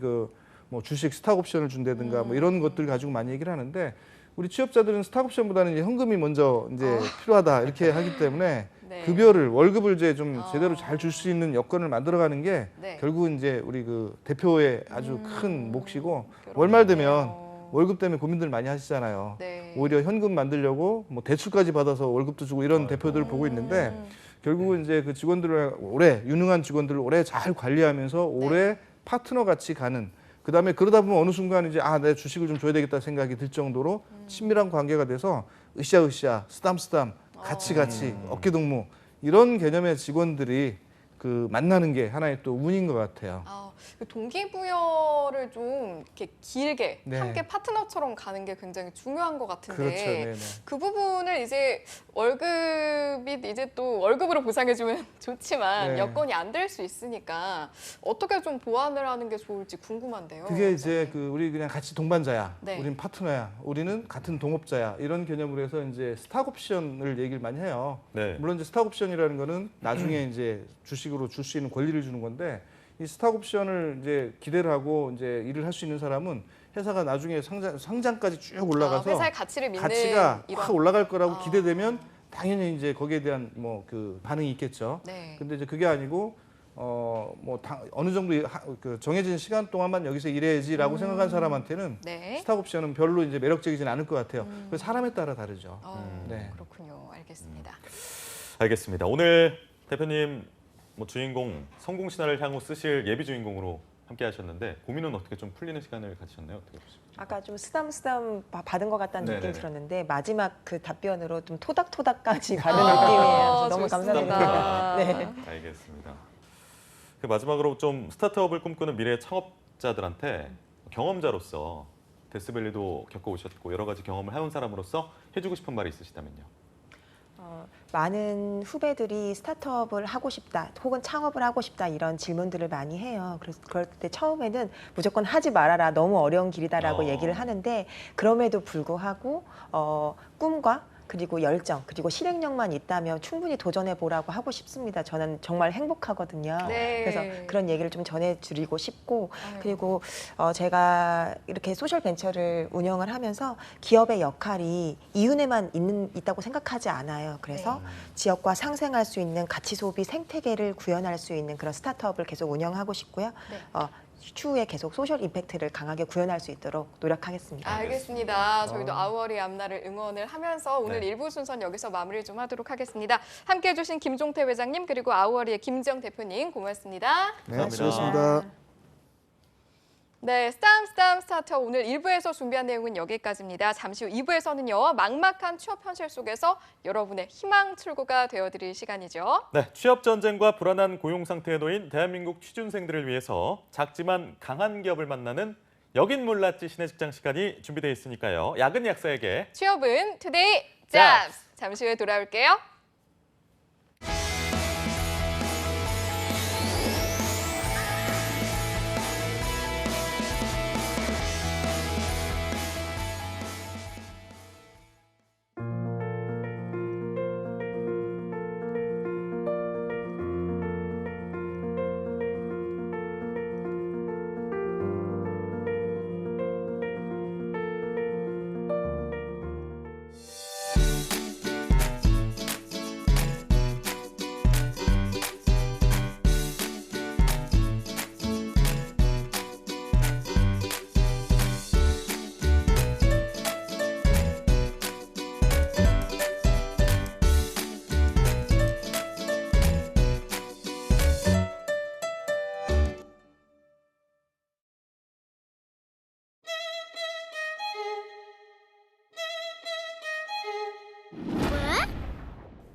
뭐 주식 스탁 옵션을 준다든가 뭐 이런 것들 가지고 많이 얘기를 하는데 우리 취업자들은 스탁 옵션보다는 이제 현금이 먼저 이제 필요하다 이렇게 하기 때문에 네. 급여를 월급을 이제 좀 제대로 잘 줄 수 있는 여건을 만들어가는 게 네. 결국은 이제 우리 그 대표의 아주 큰 몫이고 월말 되면 월급 때문에 고민들 많이 하시잖아요. 네. 오히려 현금 만들려고 뭐 대출까지 받아서 월급도 주고 이런 대표들을 보고 있는데 결국은 이제 그 직원들을 유능한 직원들을 오래 잘 관리하면서 오래 파트너 같이 가는 그다음에 그러다 보면 어느 순간 이제 내 주식을 좀 줘야 되겠다 생각이 들 정도로 친밀한 관계가 돼서 으쌰으쌰 쓰담쓰담 같이 어깨동무 이런 개념의 직원들이 그 만나는 게 하나의 또 운인 것 같아요. 그 동기부여를 좀 이렇게 길게 네. 함께 파트너처럼 가는 게 굉장히 중요한 것 같은데 그렇죠. 네네. 그 부분을 이제 월급이 이제 또 월급으로 보상해주면 좋지만 네. 여건이 안 될 수 있으니까 어떻게 좀 보완을 하는 게 좋을지 궁금한데요. 그게 이제 우리 그냥 같이 동반자야. 네. 우린 파트너야. 우리는 같은 동업자야. 이런 개념으로 해서 이제 스탁 옵션을 얘기를 많이 해요. 네. 물론 이제 스탁 옵션이라는 거는 나중에 이제 주식으로 줄 수 있는 권리를 주는 건데 이 스탁 옵션을 이제 기대를 하고 이제 일을 할 수 있는 사람은 회사가 나중에 상장까지 쭉 올라가서 회사의 가치를 믿는 가치가 이런. 확 올라갈 거라고 기대되면 당연히 이제 거기에 대한 뭐 그 반응이 있겠죠. 네. 근데 이제 그게 아니고 어느 정도 그 정해진 시간 동안만 여기서 일해야지라고 생각한 사람한테는 네. 스탁 옵션은 별로 이제 매력적이진 않을 것 같아요. 그래서 사람에 따라 다르죠. 네. 그렇군요. 알겠습니다. 알겠습니다. 오늘 대표님 뭐 주인공 성공 신화를 향후 쓰실 예비 주인공으로 함께 하셨는데 고민은 어떻게 좀 풀리는 시간을 가지셨나요? 어떻게 보십니까? 아까 좀 쓰담쓰담 받은 것 같다는 느낌 네네네. 들었는데 마지막 그 답변으로 좀 토닥토닥까지 받은 아, 느낌이에요. 그래서 너무 좋습니다. 감사드립니다. 네. 알겠습니다. 그 마지막으로 좀 스타트업을 꿈꾸는 미래 창업자들한테 경험자로서 데스밸리도 겪어오셨고 여러 가지 경험을 해온 사람으로서 해주고 싶은 말이 있으시다면요. 많은 후배들이 스타트업을 하고 싶다 혹은 창업을 하고 싶다 이런 질문들을 많이 해요. 그래서 그럴 때 처음에는 무조건 하지 말아라 너무 어려운 길이다라고 얘기를 하는데 그럼에도 불구하고 꿈과 그리고 열정 그리고 실행력만 있다면 충분히 도전해 보라고 하고 싶습니다. 저는 정말 행복하거든요. 네. 그래서 그런 얘기를 좀 전해드리고 싶고 아유. 그리고 제가 이렇게 소셜 벤처를 운영을 하면서 기업의 역할이 이윤에만 있다고 생각하지 않아요. 그래서 지역과 상생할 수 있는 가치 소비 생태계를 구현할 수 있는 그런 스타트업을 계속 운영하고 싶고요. 네. 추후에 계속 소셜 임팩트를 강하게 구현할 수 있도록 노력하겠습니다. 알겠습니다. 저희도 아우어리 앞날을 응원을 하면서 오늘 네. 일부 순서는 여기서 마무리 좀 하도록 하겠습니다. 함께해 주신 김종태 회장님 그리고 아우어리의 김지영 대표님 고맙습니다. 네, 감사합니다. 수고하셨습니다. 네, 스탐 스타터 오늘 1부에서 준비한 내용은 여기까지입니다. 잠시 후 2부에서는요. 막막한 취업 현실 속에서 여러분의 희망 출구가 되어드릴 시간이죠. 네, 취업 전쟁과 불안한 고용 상태에 놓인 대한민국 취준생들을 위해서 작지만 강한 기업을 만나는 여긴 몰랐지 신의 직장 시간이 준비되어 있으니까요. 야근 약사에게 취업은 투데이 잡스! 잠시 후에 돌아올게요.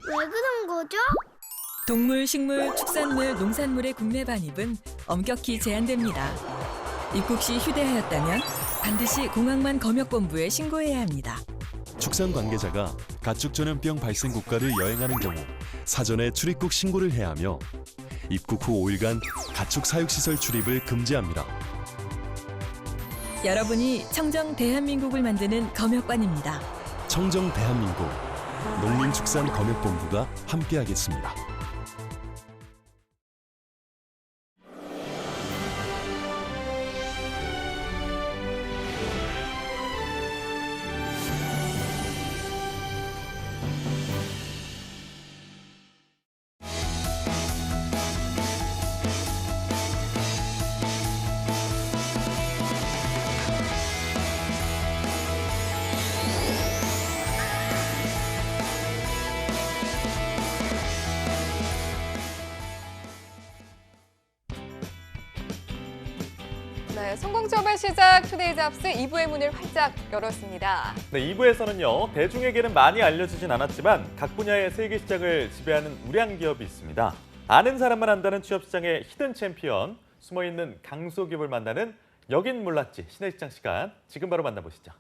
왜 그런 거죠? 동물, 식물, 축산물, 농산물의 국내 반입은 엄격히 제한됩니다. 입국 시 휴대하였다면 반드시 공항만 검역본부에 신고해야 합니다. 축산 관계자가 가축 전염병 발생 국가를 여행하는 경우 사전에 출입국 신고를 해야 하며 입국 후 5일간 가축 사육시설 출입을 금지합니다. 여러분이 청정 대한민국을 만드는 검역관입니다. 청정 대한민국 농림축산검역본부가 함께하겠습니다. 네, 성공 취업의 시작 투데이 잡스 2부의 문을 활짝 열었습니다. 네, 2부에서는요. 대중에게는 많이 알려지진 않았지만 각 분야의 세계 시장을 지배하는 우량 기업이 있습니다. 아는 사람만 안다는 취업 시장의 히든 챔피언, 숨어있는 강소기업을 만나는 여긴 몰랐지 신의 직장 시간 지금 바로 만나보시죠.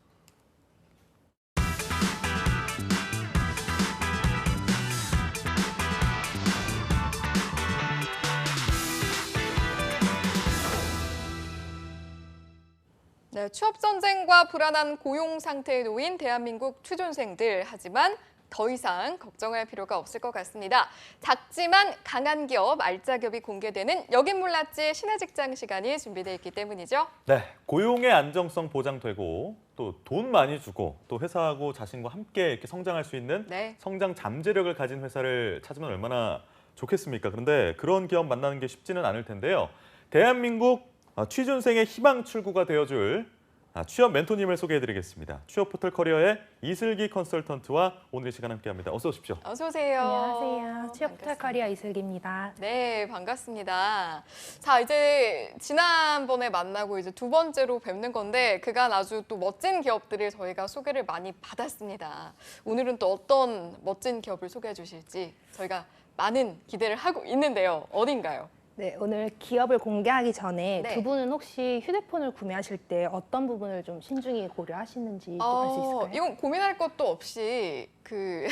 네, 취업 전쟁과 불안한 고용 상태에 놓인 대한민국 취준생들. 하지만 더 이상 걱정할 필요가 없을 것 같습니다. 작지만 강한 기업, 알짜 기업이 공개되는 여긴 몰랐지 신의 직장 시간이 준비되어 있기 때문이죠. 네, 고용의 안정성 보장되고 또 돈 많이 주고 또 회사하고 자신과 함께 이렇게 성장할 수 있는 네. 성장 잠재력을 가진 회사를 찾으면 얼마나 좋겠습니까? 그런데 그런 기업 만나는 게 쉽지는 않을 텐데요. 대한민국 취준생의 희망 출구가 되어줄 취업 멘토님을 소개해드리겠습니다. 취업 포털 커리어의 이슬기 컨설턴트와 오늘 이 시간 함께합니다. 어서 오십시오. 어서 오세요. 안녕하세요. 취업 포털 반갑습니다. 커리어 이슬기입니다. 네, 반갑습니다. 자, 이제 지난번에 만나고 이제 두 번째로 뵙는 건데 그간 아주 또 멋진 기업들을 저희가 소개를 많이 받았습니다. 오늘은 또 어떤 멋진 기업을 소개해 주실지 저희가 많은 기대를 하고 있는데요. 어딘가요? 네, 오늘 기업을 공개하기 전에 네. 두 분은 혹시 휴대폰을 구매하실 때 어떤 부분을 좀 신중히 고려하시는지 또 알 수 있을까요? 이건 고민할 것도 없이 그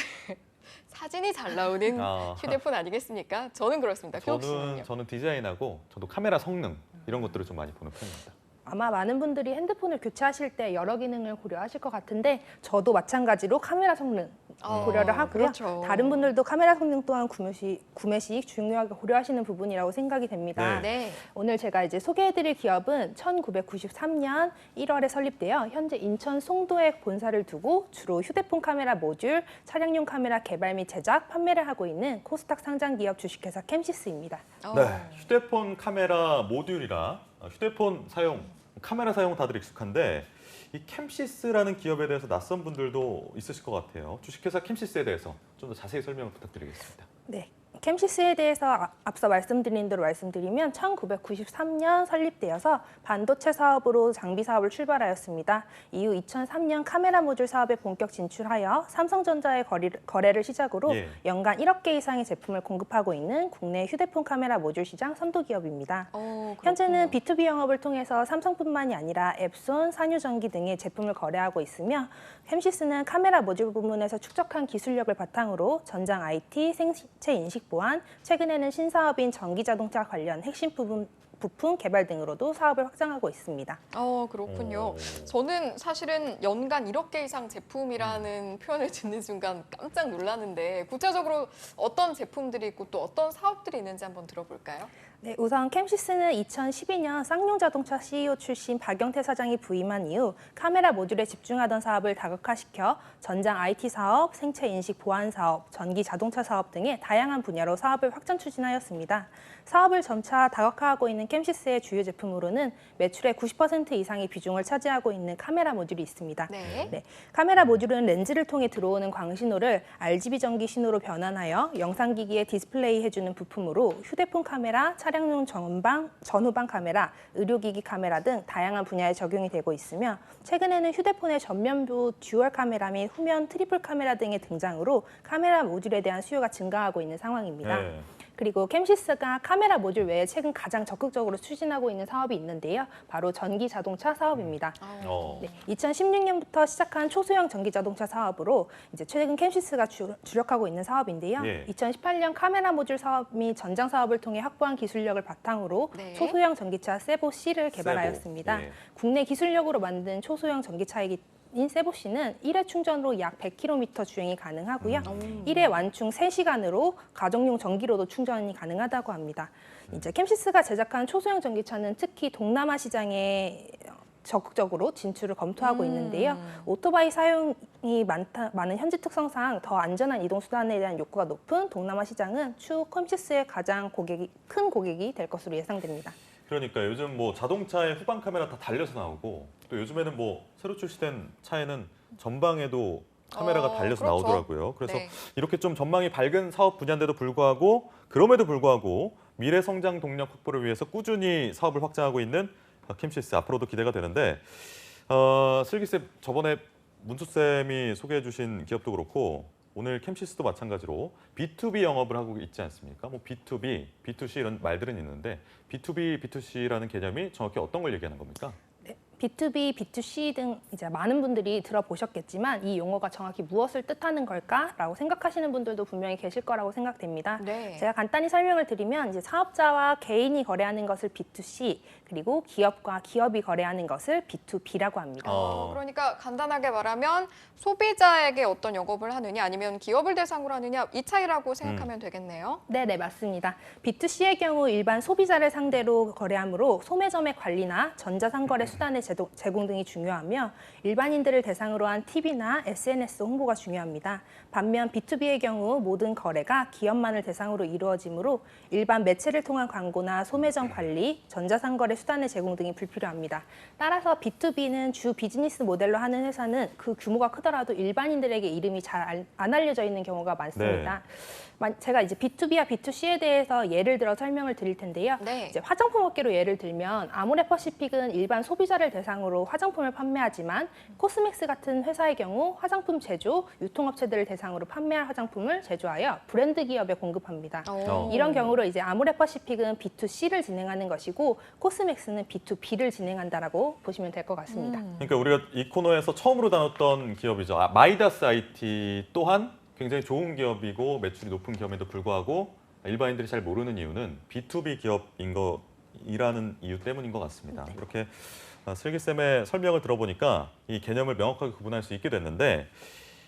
사진이 잘 나오는 휴대폰 아니겠습니까? 저는 그렇습니다. 교욱 씨는요? 저는 디자인하고 저도 카메라 성능 이런 것들을 좀 많이 보는 편입니다. 아마 많은 분들이 핸드폰을 교체하실 때 여러 기능을 고려하실 것 같은데 저도 마찬가지로 카메라 성능 고려를 하고요. 그렇죠. 다른 분들도 카메라 성능 또한 구매 시 중요하게 고려하시는 부분이라고 생각이 됩니다. 네. 오늘 제가 이제 소개해드릴 기업은 1993년 1월에 설립되어 현재 인천 송도에 본사를 두고 주로 휴대폰 카메라 모듈, 차량용 카메라 개발 및 제작, 판매를 하고 있는 코스닥 상장 기업 주식회사 캠시스입니다. 네, 휴대폰 카메라 모듈이라 휴대폰 사용, 카메라 사용 다들 익숙한데 이 캠시스라는 기업에 대해서 낯선 분들도 있으실 것 같아요. 주식회사 캠시스에 대해서 좀 더 자세히 설명을 부탁드리겠습니다. 네. 캠시스에 대해서 앞서 말씀드린 대로 말씀드리면 1993년 설립되어서 반도체 사업으로 장비 사업을 출발하였습니다. 이후 2003년 카메라 모듈 사업에 본격 진출하여 삼성전자의 거래를 시작으로 연간 1억 개 이상의 제품을 공급하고 있는 국내 휴대폰 카메라 모듈 시장 선도 기업입니다. 현재는 B2B 영업을 통해서 삼성뿐만이 아니라 앱손, 산유전기 등의 제품을 거래하고 있으며 캠시스는 카메라 모듈 부문에서 축적한 기술력을 바탕으로 전장 IT, 생체 인식 보안, 최근에는 신사업인 전기자동차 관련 핵심 부품 개발 등으로도 사업을 확장하고 있습니다. 그렇군요. 저는 사실은 연간 1억 개 이상 제품이라는 표현을 듣는 순간 깜짝 놀랐는데 구체적으로 어떤 제품들이 있고 또 어떤 사업들이 있는지 한번 들어볼까요? 네, 우선 캠시스는 2012년 쌍용 자동차 CEO 출신 박영태 사장이 부임한 이후 카메라 모듈에 집중하던 사업을 다각화시켜 전장 IT 사업, 생체 인식 보안 사업, 전기 자동차 사업 등의 다양한 분야로 사업을 확장 추진하였습니다. 사업을 점차 다각화하고 있는 캠시스의 주요 제품으로는 매출의 90% 이상의 비중을 차지하고 있는 카메라 모듈이 있습니다. 네. 카메라 모듈은 렌즈를 통해 들어오는 광신호를 RGB 전기 신호로 변환하여 영상기기에 디스플레이 해주는 부품으로 휴대폰 카메라, 차량용 전후방 카메라, 의료기기 카메라 등 다양한 분야에 적용이 되고 있으며 최근에는 휴대폰의 전면부 듀얼 카메라 및 후면 트리플 카메라 등의 등장으로 카메라 모듈에 대한 수요가 증가하고 있는 상황입니다. 그리고 캠시스가 카메라 모듈 외에 최근 가장 적극적으로 추진하고 있는 사업이 있는데요. 바로 전기 자동차 사업입니다. 2016년부터 시작한 초소형 전기 자동차 사업으로 이제 최근 캠시스가 주력하고 있는 사업인데요. 2018년 카메라 모듈 사업 및 전장 사업을 통해 확보한 기술력을 바탕으로 초소형 전기차 세보-C를 개발하였습니다. 국내 기술력으로 만든 초소형 전기차이기 인 세보-C는 1회 충전으로 약 100km 주행이 가능하고요. 1회 완충 3시간으로 가정용 전기로도 충전이 가능하다고 합니다. 이제 캠시스가 제작한 초소형 전기차는 특히 동남아 시장에 적극적으로 진출을 검토하고 있는데요. 오토바이 사용이 많은 현지 특성상 더 안전한 이동 수단에 대한 욕구가 높은 동남아 시장은 추후 캠시스의 가장 큰 고객이 될 것으로 예상됩니다. 그러니까 요즘 뭐 자동차의 후방 카메라 다 달려서 나오고 또 요즘에는 뭐 새로 출시된 차에는 전방에도 카메라가 달려서 나오더라고요. 그래서 이렇게 좀 전망이 밝은 사업 분야인데도 불구하고 그럼에도 불구하고 미래 성장 동력 확보를 위해서 꾸준히 사업을 확장하고 있는 캠시스 앞으로도 기대가 되는데 슬기쌤 저번에 문수쌤이 소개해 주신 기업도 그렇고 오늘 캠시스도 마찬가지로 B2B 영업을 하고 있지 않습니까? 뭐 B2B, B2C 이런 말들은 있는데 B2B, B2C라는 개념이 정확히 어떤 걸 얘기하는 겁니까? 네, B2B, B2C 등 이제 많은 분들이 들어보셨겠지만 이 용어가 정확히 무엇을 뜻하는 걸까라고 생각하시는 분들도 분명히 계실 거라고 생각됩니다. 제가 간단히 설명을 드리면 이제 사업자와 개인이 거래하는 것을 B2C, 그리고 기업과 기업이 거래하는 것을 B2B라고 합니다. 그러니까 간단하게 말하면 소비자에게 어떤 영업을 하느냐 아니면 기업을 대상으로 하느냐 이 차이라고 생각하면 되겠네요. 네, 맞습니다. B2C의 경우 일반 소비자를 상대로 거래하므로 소매점의 관리나 전자상거래 수단의 제공 등이 중요하며 일반인들을 대상으로 한 TV나 SNS 홍보가 중요합니다. 반면 B2B의 경우 모든 거래가 기업만을 대상으로 이루어지므로 일반 매체를 통한 광고나 소매점 관리, 전자상거래 수단의 제공 등이 불필요합니다. 따라서 B2B는 주 비즈니스 모델로 하는 회사는 그 규모가 크더라도 일반인들에게 이름이 잘 안 알려져 있는 경우가 많습니다. 제가 이제 B2B와 B2C에 대해서 예를 들어 설명을 드릴 텐데요. 네. 이제 화장품 업계로 예를 들면 아모레퍼시픽은 일반 소비자를 대상으로 화장품을 판매하지만 코스맥스 같은 회사의 경우 화장품 제조, 유통업체들을 대상으로 판매할 화장품을 제조하여 브랜드 기업에 공급합니다. 이런 경우로 이제 아모레퍼시픽은 B2C를 진행하는 것이고 코스맥스는 B2B를 진행한다라고 보시면 될 것 같습니다. 그러니까 우리가 이 코너에서 처음으로 다뤘던 기업이죠. 마이다스 IT 또한 굉장히 좋은 기업이고 매출이 높은 기업에도 불구하고 일반인들이 잘 모르는 이유는 B2B 기업이라는 이유 때문인 것 같습니다. 네. 이렇게 슬기쌤의 설명을 들어보니까 이 개념을 명확하게 구분할 수 있게 됐는데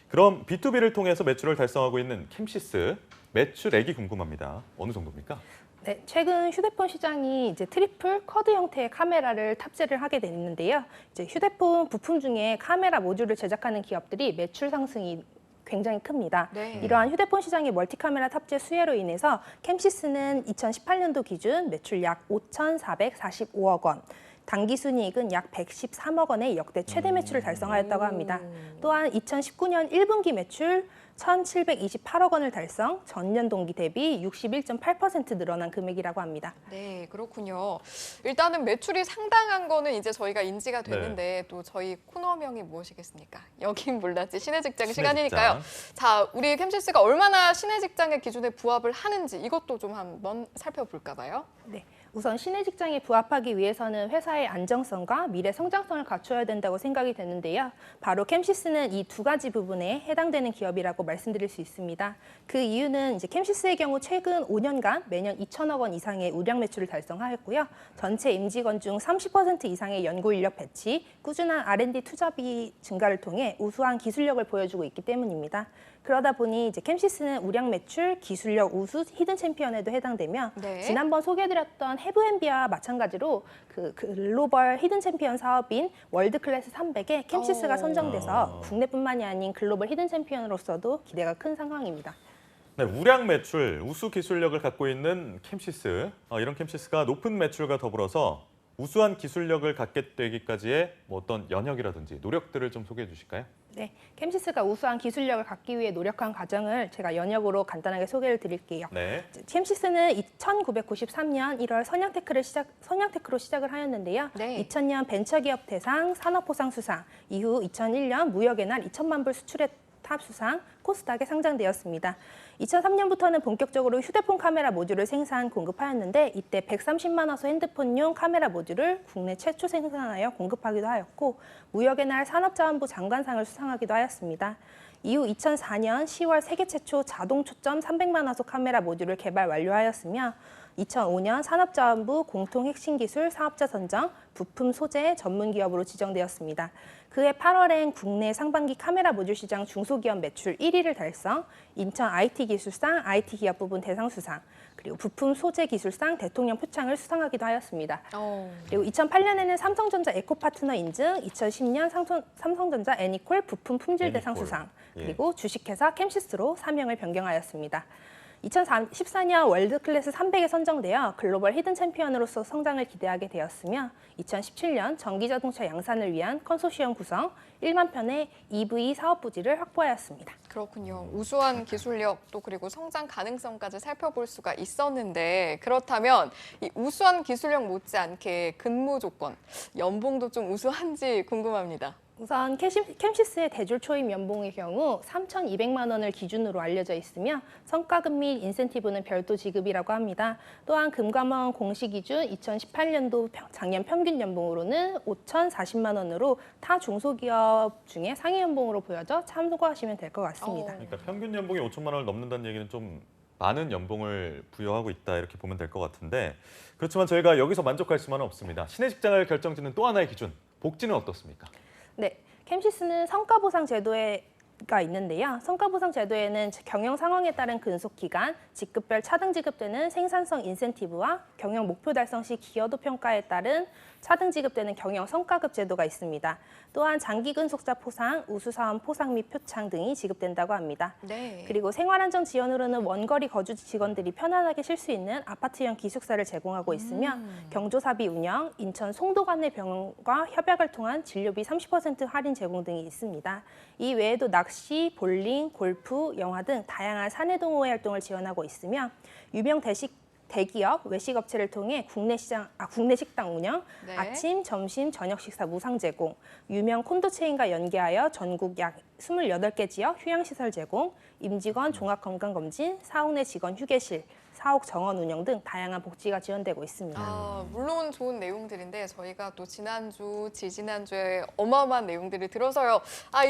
그럼 B2B를 통해서 매출을 달성하고 있는 캠시스 매출액이 궁금합니다. 어느 정도입니까? 네, 최근 휴대폰 시장이 이제 트리플 쿼드 형태의 카메라를 탑재를 하게 됐는데요. 이제 휴대폰 부품 중에 카메라 모듈을 제작하는 기업들이 매출 상승이 굉장히 큽니다. 네. 이러한 휴대폰 시장의 멀티카메라 탑재 수혜로 인해서 캠시스는 2018년도 기준 매출 약 5,445억 원, 당기순이익은 약 113억 원의 역대 최대 매출을 달성하였다고 합니다. 또한 2019년 1분기 매출 1,728억 원을 달성, 전년 동기 대비 61.8% 늘어난 금액이라고 합니다. 네, 그렇군요. 일단은 매출이 상당한 거는 이제 저희가 인지가 됐는데 또 저희 코너명이 무엇이겠습니까? 여긴 몰랐지 신의 직장 시간이니까요. 자, 우리 캠시스가 얼마나 신의 직장의 기준에 부합을 하는지 이것도 좀 한번 살펴볼까 봐요. 네. 우선 신의 직장에 부합하기 위해서는 회사의 안정성과 미래 성장성을 갖춰야 된다고 생각이 되는데요. 바로 캠시스는 이 두 가지 부분에 해당되는 기업이라고 말씀드릴 수 있습니다. 그 이유는 이제 캠시스의 경우 최근 5년간 매년 2천억 원 이상의 우량 매출을 달성하였고요. 전체 임직원 중 30% 이상의 연구 인력 배치, 꾸준한 R&D 투자비 증가를 통해 우수한 기술력을 보여주고 있기 때문입니다. 그러다 보니 이제 캠시스는 우량 매출, 기술력 우수 히든 챔피언에도 해당되며 네. 지난번 소개해드렸던 해브앤비와 마찬가지로 그 글로벌 히든 챔피언 사업인 월드클래스 300에 캠시스가 선정돼서 국내뿐만이 아닌 글로벌 히든 챔피언으로서도 기대가 큰 상황입니다. 네, 우량 매출, 우수 기술력을 갖고 있는 캠시스. 이런 캠시스가 높은 매출과 더불어서 우수한 기술력을 갖게 되기까지의 뭐 어떤 연역이라든지 노력들을 좀 소개해 주실까요? 네, 캠시스가 우수한 기술력을 갖기 위해 노력한 과정을 제가 연역으로 간단하게 소개를 드릴게요. 네. 캠시스는 1993년 1월 선양테크로 시작을 하였는데요. 네. 2000년 벤처기업 대상 산업보상 수상, 이후 2001년 무역의 날 2천만 불 수출의 탑 수상, 코스닥에 상장되었습니다. 2003년부터는 본격적으로 휴대폰 카메라 모듈을 생산, 공급하였는데 이때 130만 화소 핸드폰용 카메라 모듈을 국내 최초 생산하여 공급하기도 하였고 무역의 날 산업자원부 장관상을 수상하기도 하였습니다. 이후 2004년 10월 세계 최초 자동 초점 300만 화소 카메라 모듈을 개발 완료하였으며 2005년 산업자원부 공통핵심기술 사업자 선정 부품 소재 전문 기업으로 지정되었습니다. 그해 8월엔 국내 상반기 카메라 모듈 시장 중소기업 매출 1위를 달성, 인천 IT기술상 IT기업 부분 대상 수상, 그리고 부품 소재 기술상 대통령 표창을 수상하기도 하였습니다. 그리고 2008년에는 삼성전자 에코파트너 인증, 2010년 삼성전자 애니콜 부품 품질 대상 수상, 그리고 주식회사 캠시스로 사명을 변경하였습니다. 2014년 월드클래스 300에 선정되어 글로벌 히든 챔피언으로서 성장을 기대하게 되었으며 2017년 전기자동차 양산을 위한 컨소시엄 구성, 1만 편의 EV 사업 부지를 확보하였습니다. 그렇군요. 우수한 기술력 또 그리고 성장 가능성까지 살펴볼 수가 있었는데 그렇다면 이 우수한 기술력 못지않게 근무 조건, 연봉도 좀 우수한지 궁금합니다. 우선 캠시스의 대졸 초임 연봉의 경우 3,200만 원을 기준으로 알려져 있으며 성과급 및 인센티브는 별도 지급이라고 합니다. 또한 금감원 공시 기준 2018년도 작년 평균 연봉으로는 5,040만 원으로 타 중소기업 중에 상위 연봉으로 보여져 참고하시면 될 것 같습니다. 그러니까 평균 연봉이 5천만 원을 넘는다는 얘기는 좀 많은 연봉을 부여하고 있다 이렇게 보면 될 것 같은데 그렇지만 저희가 여기서 만족할 수만은 없습니다. 신의 직장을 결정짓는 또 하나의 기준, 복지는 어떻습니까? 네, 캠시스는 성과보상 제도에 가 있는데요. 성과보상 제도에는 경영 상황에 따른 근속 기간, 직급별 차등 지급되는 생산성 인센티브와 경영 목표 달성 시 기여도 평가에 따른 차등 지급되는 경영 성과급 제도가 있습니다. 또한 장기 근속자 포상, 우수사원 포상 및 표창 등이 지급된다고 합니다. 네. 그리고 생활안정 지원으로는 원거리 거주 직원들이 편안하게 쉴 수 있는 아파트형 기숙사를 제공하고 있으며 경조사비 운영, 인천 송도관내 병원과 협약을 통한 진료비 30% 할인 제공 등이 있습니다. 이 외에도 낚시, 볼링, 골프, 영화 등 다양한 사내 동호회 활동을 지원하고 있으며 유명 대기업, 외식업체를 통해 국내 식당 운영, 네. 아침, 점심, 저녁 식사 무상 제공, 유명 콘도 체인과 연계하여 전국 약 28개 지역 휴양시설 제공, 임직원 종합건강검진, 사옥 내 직원 휴게실, 사옥 정원 운영 등 다양한 복지가 지원되고 있습니다. 물론 좋은 내용들인데 저희가 또 지난주, 지지난주에 어마어마한 내용들을 들어서요.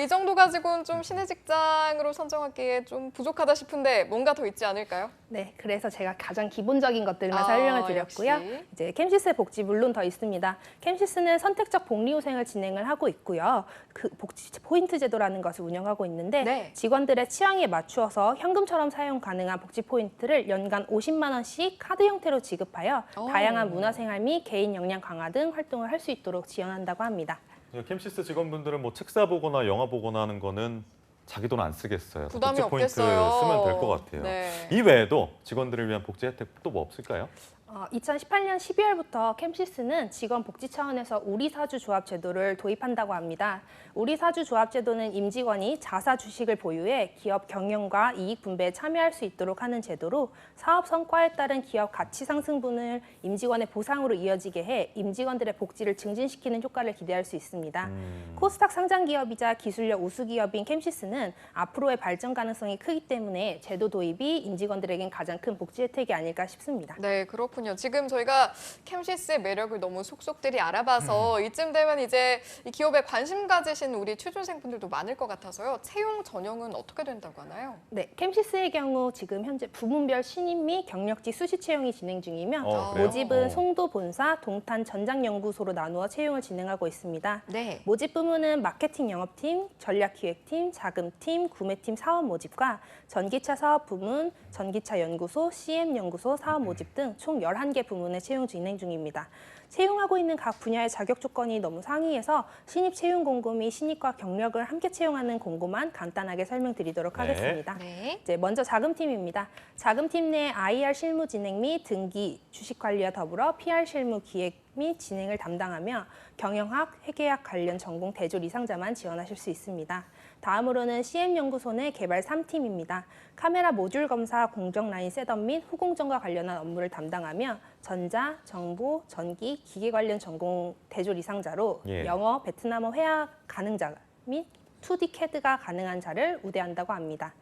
이 정도 가지고는 좀 신의 직장으로 선정하기에 좀 부족하다 싶은데 뭔가 더 있지 않을까요? 네, 그래서 제가 가장 기본적인 것들만 설명을 드렸고요. 역시. 이제 캠시스의 복지 물론 더 있습니다. 캠시스는 선택적 복리후생을 진행을 하고 있고요. 그 복지 포인트 제도라는 것을 운영하고 있는데 네. 직원들의 취향에 맞추어서 현금처럼 사용 가능한 복지 포인트를 연간 50만 원씩 카드 형태로 지급하여 다양한 문화생활 및 개인 역량 강화 등 활동을 할 수 있도록 지원한다고 합니다. 캠시스 직원분들은 뭐 책사 보거나 영화 보거나 하는 거는 자기 돈 안 쓰겠어요. 부담이 복지 포인트 없겠어요. 쓰면 될 것 같아요. 네. 이 외에도 직원들을 위한 복지 혜택 또 뭐 없을까요? 2018년 12월부터 캠시스는 직원 복지 차원에서 우리사주 조합 제도를 도입한다고 합니다. 우리사주 조합 제도는 임직원이 자사 주식을 보유해 기업 경영과 이익 분배에 참여할 수 있도록 하는 제도로 사업 성과에 따른 기업 가치 상승분을 임직원의 보상으로 이어지게 해 임직원들의 복지를 증진시키는 효과를 기대할 수 있습니다. 코스닥 상장 기업이자 기술력 우수 기업인 캠시스는 앞으로의 발전 가능성이 크기 때문에 제도 도입이 임직원들에겐 가장 큰 복지 혜택이 아닐까 싶습니다. 네, 그렇군요. 지금 저희가 캠시스의 매력을 너무 속속들이 알아봐서 이쯤 되면 이제 이 기업에 관심 가지신 우리 취준생분들도 많을 것 같아서요. 채용 전형은 어떻게 된다고 하나요? 네, 캠시스의 경우 지금 현재 부문별 신입 및 경력직 수시 채용이 진행 중이며 그래요? 모집은 송도 본사, 동탄 전장연구소로 나누어 채용을 진행하고 있습니다. 네. 모집 부문은 마케팅 영업팀, 전략기획팀, 자금팀, 구매팀 사업 모집과 전기차 사업 부문, 전기차 연구소, CM 연구소 사업 모집 등 총 11개 부문의 채용 진행 중입니다. 채용하고 있는 각 분야의 자격 조건이 너무 상이해서 신입 채용 공고 및 신입과 경력을 함께 채용하는 공고만 간단하게 설명드리도록 하겠습니다. 네. 이제 먼저 자금팀입니다. 자금팀 내 IR 실무 진행 및 등기, 주식 관리와 더불어 PR 실무 기획 및 진행을 담당하며 경영학, 회계학 관련 전공 대졸 이상자만 지원하실 수 있습니다. 다음으로는 CM연구소 내 개발 3팀입니다. 카메라 모듈 검사, 공정 라인 셋업 및 후공정과 관련한 업무를 담당하며 전자, 정보, 전기, 기계 관련 전공 대졸 이상자로 영어, 베트남어 회화 가능자 및 2D CAD가 가능한 자를 우대한다고 합니다.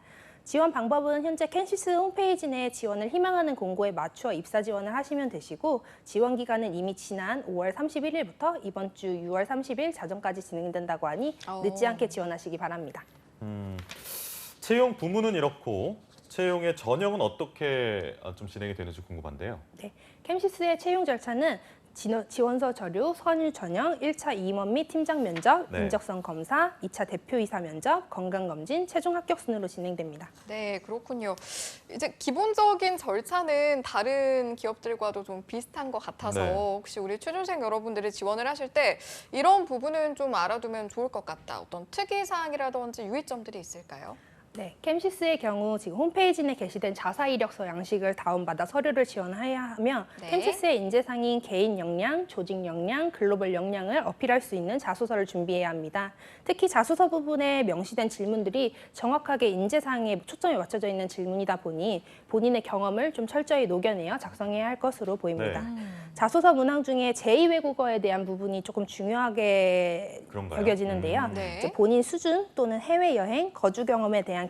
지원 방법은 현재 캠시스 홈페이지 내 지원을 희망하는 공고에 맞추어 입사 지원을 하시면 되시고 지원 기간은 이미 지난 5월 31일부터 이번 주 6월 30일 자정까지 진행된다고 하니 늦지 않게 지원하시기 바랍니다. 채용 부문은 이렇고 채용의 전형은 어떻게 좀 진행이 되는지 궁금한데요. 네, 캠시스의 채용 절차는 지원서 서류, 선유 전형, 1차 임원 및 팀장 면접, 네. 인적성 검사, 2차 대표이사 면접, 건강검진, 최종 합격 순으로 진행됩니다. 네, 그렇군요. 이제 기본적인 절차는 다른 기업들과도 좀 비슷한 것 같아서 네. 혹시 우리 취준생 여러분들이 지원을 하실 때 이런 부분은 좀 알아두면 좋을 것 같다. 어떤 특이사항이라든지 유의점들이 있을까요? 네, 캠시스의 경우 지금 홈페이지 내 게시된 자사 이력서 양식을 다운받아 서류를 지원해야 하며 네. 캠시스의 인재상인 개인 역량, 조직 역량, 글로벌 역량을 어필할 수 있는 자소서를 준비해야 합니다. 특히 자소서 부분에 명시된 질문들이 정확하게 인재상에 초점이 맞춰져 있는 질문이다 보니 본인의 경험을 좀 철저히 녹여내어 작성해야 할 것으로 보입니다. 네. 자소서 문항 중에 제2외국어에 대한 부분이 조금 중요하게 그런가요? 여겨지는데요. 네. 이제 본인 수준 또는 해외여행, 거주 경험에 대한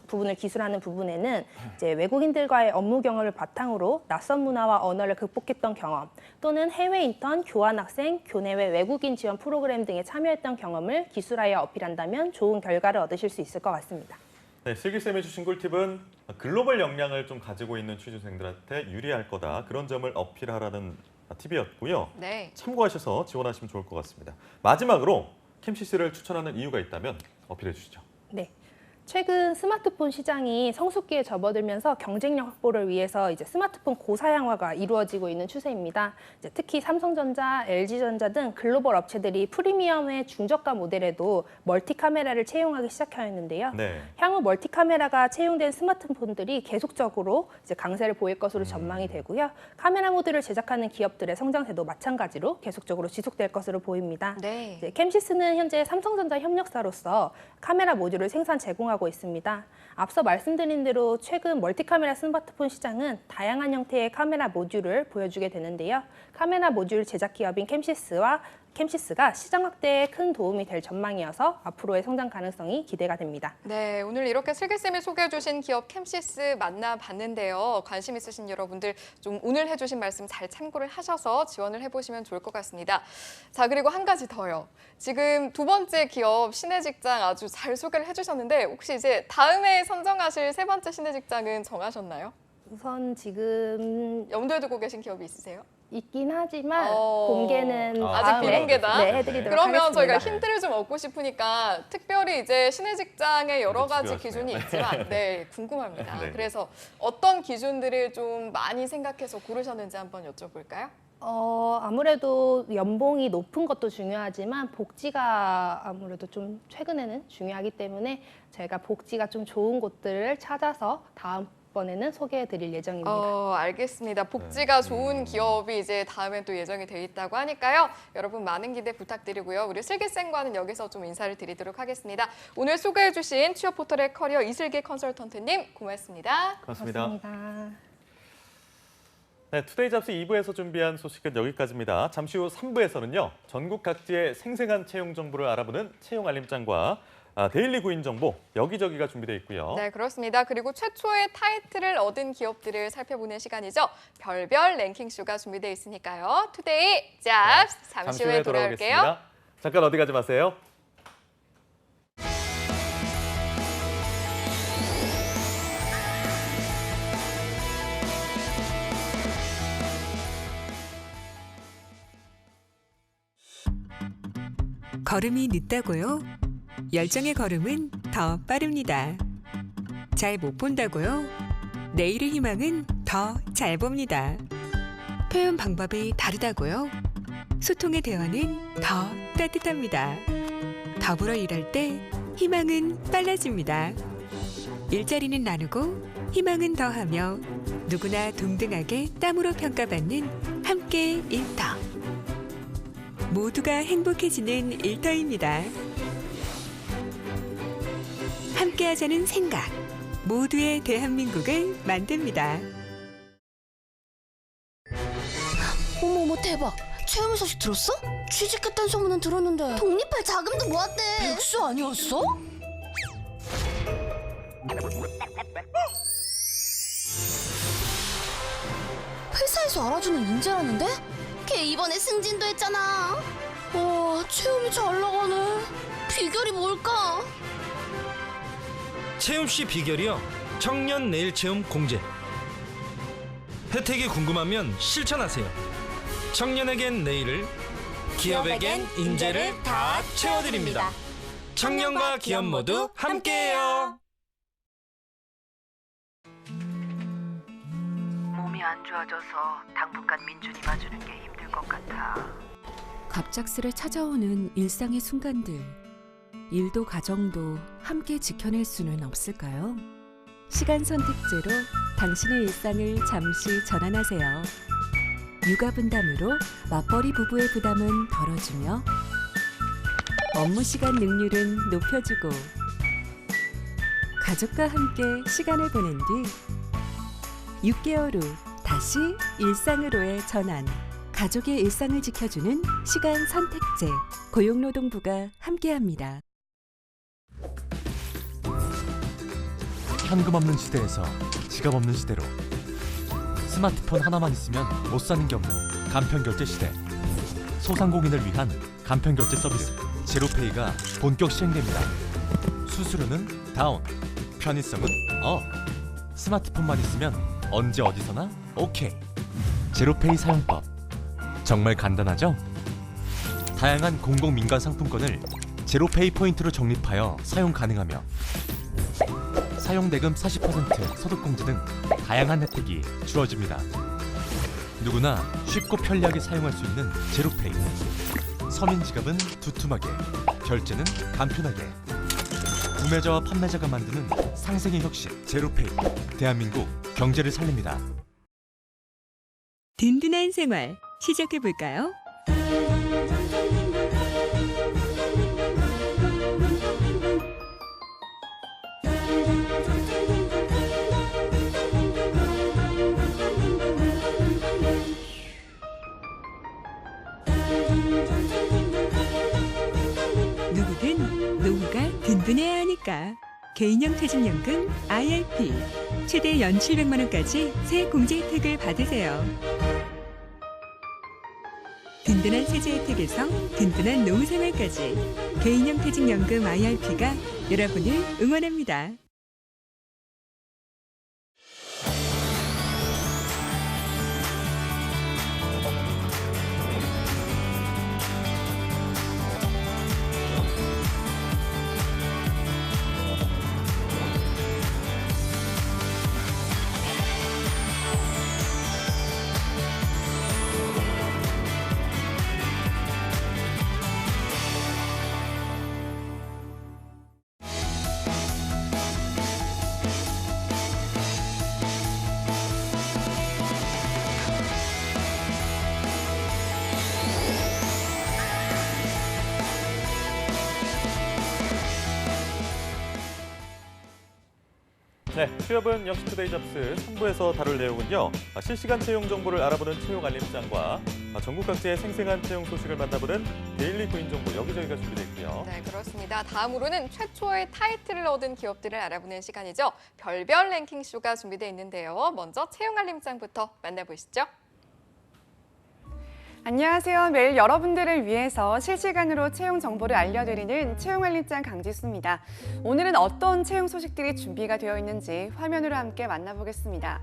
부분을 기술하는 부분에는 이제 외국인들과의 업무 경험을 바탕으로 낯선 문화와 언어를 극복했던 경험 또는 해외 인턴, 교환학생, 교내외 외국인 지원 프로그램 등에 참여했던 경험을 기술하여 어필한다면 좋은 결과를 얻으실 수 있을 것 같습니다. 네, 슬기쌤이 주신 꿀팁은 글로벌 역량을 좀 가지고 있는 취준생들한테 유리할 거다. 그런 점을 어필하라는 팁이었고요. 네. 참고하셔서 지원하시면 좋을 것 같습니다. 마지막으로 캠시스를 추천하는 이유가 있다면 어필해 주시죠. 네. 최근 스마트폰 시장이 성숙기에 접어들면서 경쟁력 확보를 위해서 이제 스마트폰 고사양화가 이루어지고 있는 추세입니다. 이제 특히 삼성전자, LG전자 등 글로벌 업체들이 프리미엄의 중저가 모델에도 멀티 카메라를 채용하기 시작하였는데요. 네. 향후 멀티 카메라가 채용된 스마트폰들이 계속적으로 이제 강세를 보일 것으로 전망이 되고요. 카메라 모듈을 제작하는 기업들의 성장세도 마찬가지로 계속적으로 지속될 것으로 보입니다. 네. 이제 캠시스는 현재 삼성전자 협력사로서 카메라 모듈을 생산 제공하고 있습니다. 앞서 말씀드린 대로 최근 멀티카메라 스마트폰 시장은 다양한 형태의 카메라 모듈을 보여주게 되는데요. 카메라 모듈 제작 기업인 캠시스가 시장 확대에 큰 도움이 될 전망이어서 앞으로의 성장 가능성이 기대가 됩니다. 네, 오늘 이렇게 슬기쌤이 소개해주신 기업 캠시스 만나봤는데요. 관심 있으신 여러분들 좀 오늘 해주신 말씀 잘 참고를 하셔서 지원을 해보시면 좋을 것 같습니다. 자, 그리고 한 가지 더요. 지금 두 번째 기업 신해직장 아주 잘 소개를 해주셨는데 혹시 이제 다음에 선정하실 세 번째 신해직장은 정하셨나요? 우선 지금 염두에 두고 계신 기업이 있으세요? 있긴 하지만 어. 공개는 아직 다음에 비공개다? 네, 해드리도록 그러면 하겠습니다. 저희가 힌트를 좀 얻고 싶으니까 특별히 이제 신해직장의 여러 가지 중요하시네요. 기준이 있지만 네, 궁금합니다. 네. 그래서 어떤 기준들을 좀 많이 생각해서 고르셨는지 한번 여쭤볼까요? 아무래도 연봉이 높은 것도 중요하지만 복지가 아무래도 좀 최근에는 중요하기 때문에 저희가 복지가 좀 좋은 곳들을 찾아서 다음번에는 소개해드릴 예정입니다. 알겠습니다. 복지가 좋은 기업이 이제 다음에 또 예정이 돼 있다고 하니까요. 여러분 많은 기대 부탁드리고요. 우리 슬기쌤과는 여기서 좀 인사를 드리도록 하겠습니다. 오늘 소개해주신 취업 포털의 커리어 이슬기 컨설턴트님 고맙습니다. 고맙습니다. 고맙습니다. 네, 투데이 잡스 2부에서 준비한 소식은 여기까지입니다. 잠시 후 3부에서는요. 전국 각지의 생생한 채용 정보를 알아보는 채용 알림장과 데일리 구인 정보 여기저기가 준비되어 있고요. 네, 그렇습니다. 그리고 최초의 타이틀을 얻은 기업들을 살펴보는 시간이죠. 별별 랭킹쇼가 준비되어 있으니까요. 투데이 잡스 잠시 후에 돌아올게요. 돌아오겠습니다. 잠깐 어디 가지 마세요. 걸음이 늦다고요? 열정의 걸음은 더 빠릅니다. 잘 못 본다고요? 내일의 희망은 더 잘 봅니다. 표현 방법이 다르다고요? 소통의 대화는 더 따뜻합니다. 더불어 일할 때 희망은 빨라집니다. 일자리는 나누고 희망은 더하며 누구나 동등하게 땀으로 평가받는 함께 일터. 모두가 행복해지는 일터입니다. 함께하자는 생각, 모두의 대한민국을 만듭니다. 어머머 대박! 최우미 소식 들었어? 취직했다는 소문은 들었는데 독립할 자금도 모았대. 백수 아니었어? 회사에서 알아주는 인재라는데? 걔 이번에 승진도 했잖아. 와, 채움이 잘 나가네. 비결이 뭘까? 채움 씨 비결이요. 청년 내일 채움 공제. 혜택이 궁금하면 실천하세요. 청년에겐 내일을, 기업에겐 인재를 다 채워드립니다. 청년과 기업 모두 함께해요. 몸이 안 좋아져서 당분간 민준이 봐주는 게 힘들 것 같아. 갑작스레 찾아오는 일상의 순간들. 일도 가정도 함께 지켜낼 수는 없을까요? 시간 선택제로 당신의 일상을 잠시 전환하세요. 육아 분담으로 맞벌이 부부의 부담은 덜어주며 업무 시간 능률은 높여주고 가족과 함께 시간을 보낸 뒤 6개월 후 다시 일상으로의 전환. 가족의 일상을 지켜주는 시간 선택제. 고용노동부가 함께합니다. 현금 없는 시대에서 지갑 없는 시대로 스마트폰 하나만 있으면 못 사는 게 없는 간편결제 시대. 소상공인을 위한 간편결제 서비스 제로페이가 본격 시행됩니다. 수수료는 다운, 편의성은 업. 스마트폰만 있으면 언제 어디서나 오케이. 제로페이 사용법 정말 간단하죠? 다양한 공공민간 상품권을 제로페이 포인트로 적립하여 사용 가능하며 사용대금 40% 소득공제 등 다양한 혜택이 주어집니다. 누구나 쉽고 편리하게 사용할 수 있는 제로페이. 서민 지갑은 두툼하게, 결제는 간편하게. 구매자와 판매자가 만드는 상생의 혁신 제로페이. 대한민국 경제를 살립니다. 든든한 생활 시작해 볼까요? 누구든 노후가 든든해야 하니까. 개인형 퇴직연금 IRP 최대 연 700만 원까지 새 공제 혜택을 받으세요. 든든한 세제 혜택에서 든든한 노후 생활까지 개인형 퇴직연금 IRP가 여러분을 응원합니다. 네, 취업은 역시 투데이 잡스 3부에서 다룰 내용은요. 실시간 채용 정보를 알아보는 채용 알림장과 전국 각지의 생생한 채용 소식을 만나보는 데일리 구인 정보 여기저기가 준비되어 있고요. 네, 그렇습니다. 다음으로는 최초의 타이틀을 얻은 기업들을 알아보는 시간이죠. 별별 랭킹쇼가 준비되어 있는데요. 먼저 채용 알림장부터 만나보시죠. 안녕하세요. 매일 여러분들을 위해서 실시간으로 채용 정보를 알려드리는 채용 알림장 강지수입니다. 오늘은 어떤 채용 소식들이 준비가 되어 있는지 화면으로 함께 만나보겠습니다.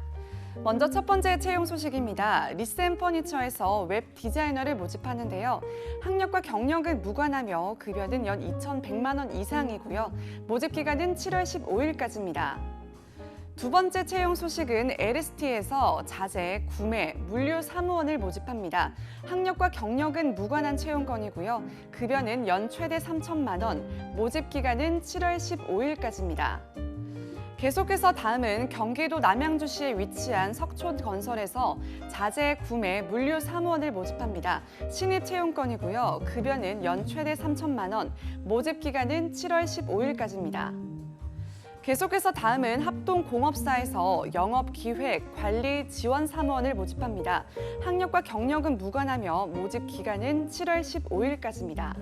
먼저 첫 번째 채용 소식입니다. 리센 퍼니처에서 웹 디자이너를 모집하는데요. 학력과 경력은 무관하며 급여는 연 2,100만 원 이상이고요. 모집 기간은 7월 15일까지입니다. 두 번째 채용 소식은 LST에서 자재, 구매, 물류 사무원을 모집합니다. 학력과 경력은 무관한 채용건이고요. 급여는 연 최대 3천만 원, 모집 기간은 7월 15일까지입니다. 계속해서 다음은 경기도 남양주시에 위치한 석촌건설에서 자재, 구매, 물류 사무원을 모집합니다. 신입 채용건이고요. 급여는 연 최대 3천만 원, 모집 기간은 7월 15일까지입니다. 계속해서 다음은 합동공업사에서 영업기획, 관리, 지원 사무원을 모집합니다. 학력과 경력은 무관하며 모집 기간은 7월 15일까지입니다.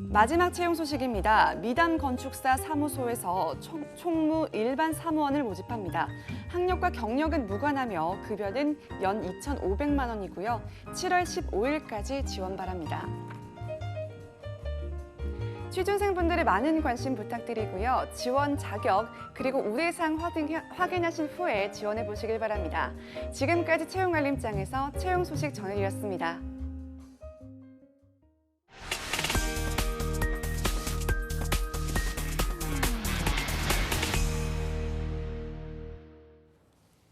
마지막 채용 소식입니다. 미담 건축사 사무소에서 총무 일반 사무원을 모집합니다. 학력과 경력은 무관하며 급여는 연 2,500만 원이고요. 7월 15일까지 지원 바랍니다. 취준생분들의 많은 관심 부탁드리고요. 지원 자격 그리고 우대상 확인하신 후에 지원해 보시길 바랍니다. 지금까지 채용 알림장에서 채용 소식 전해드렸습니다.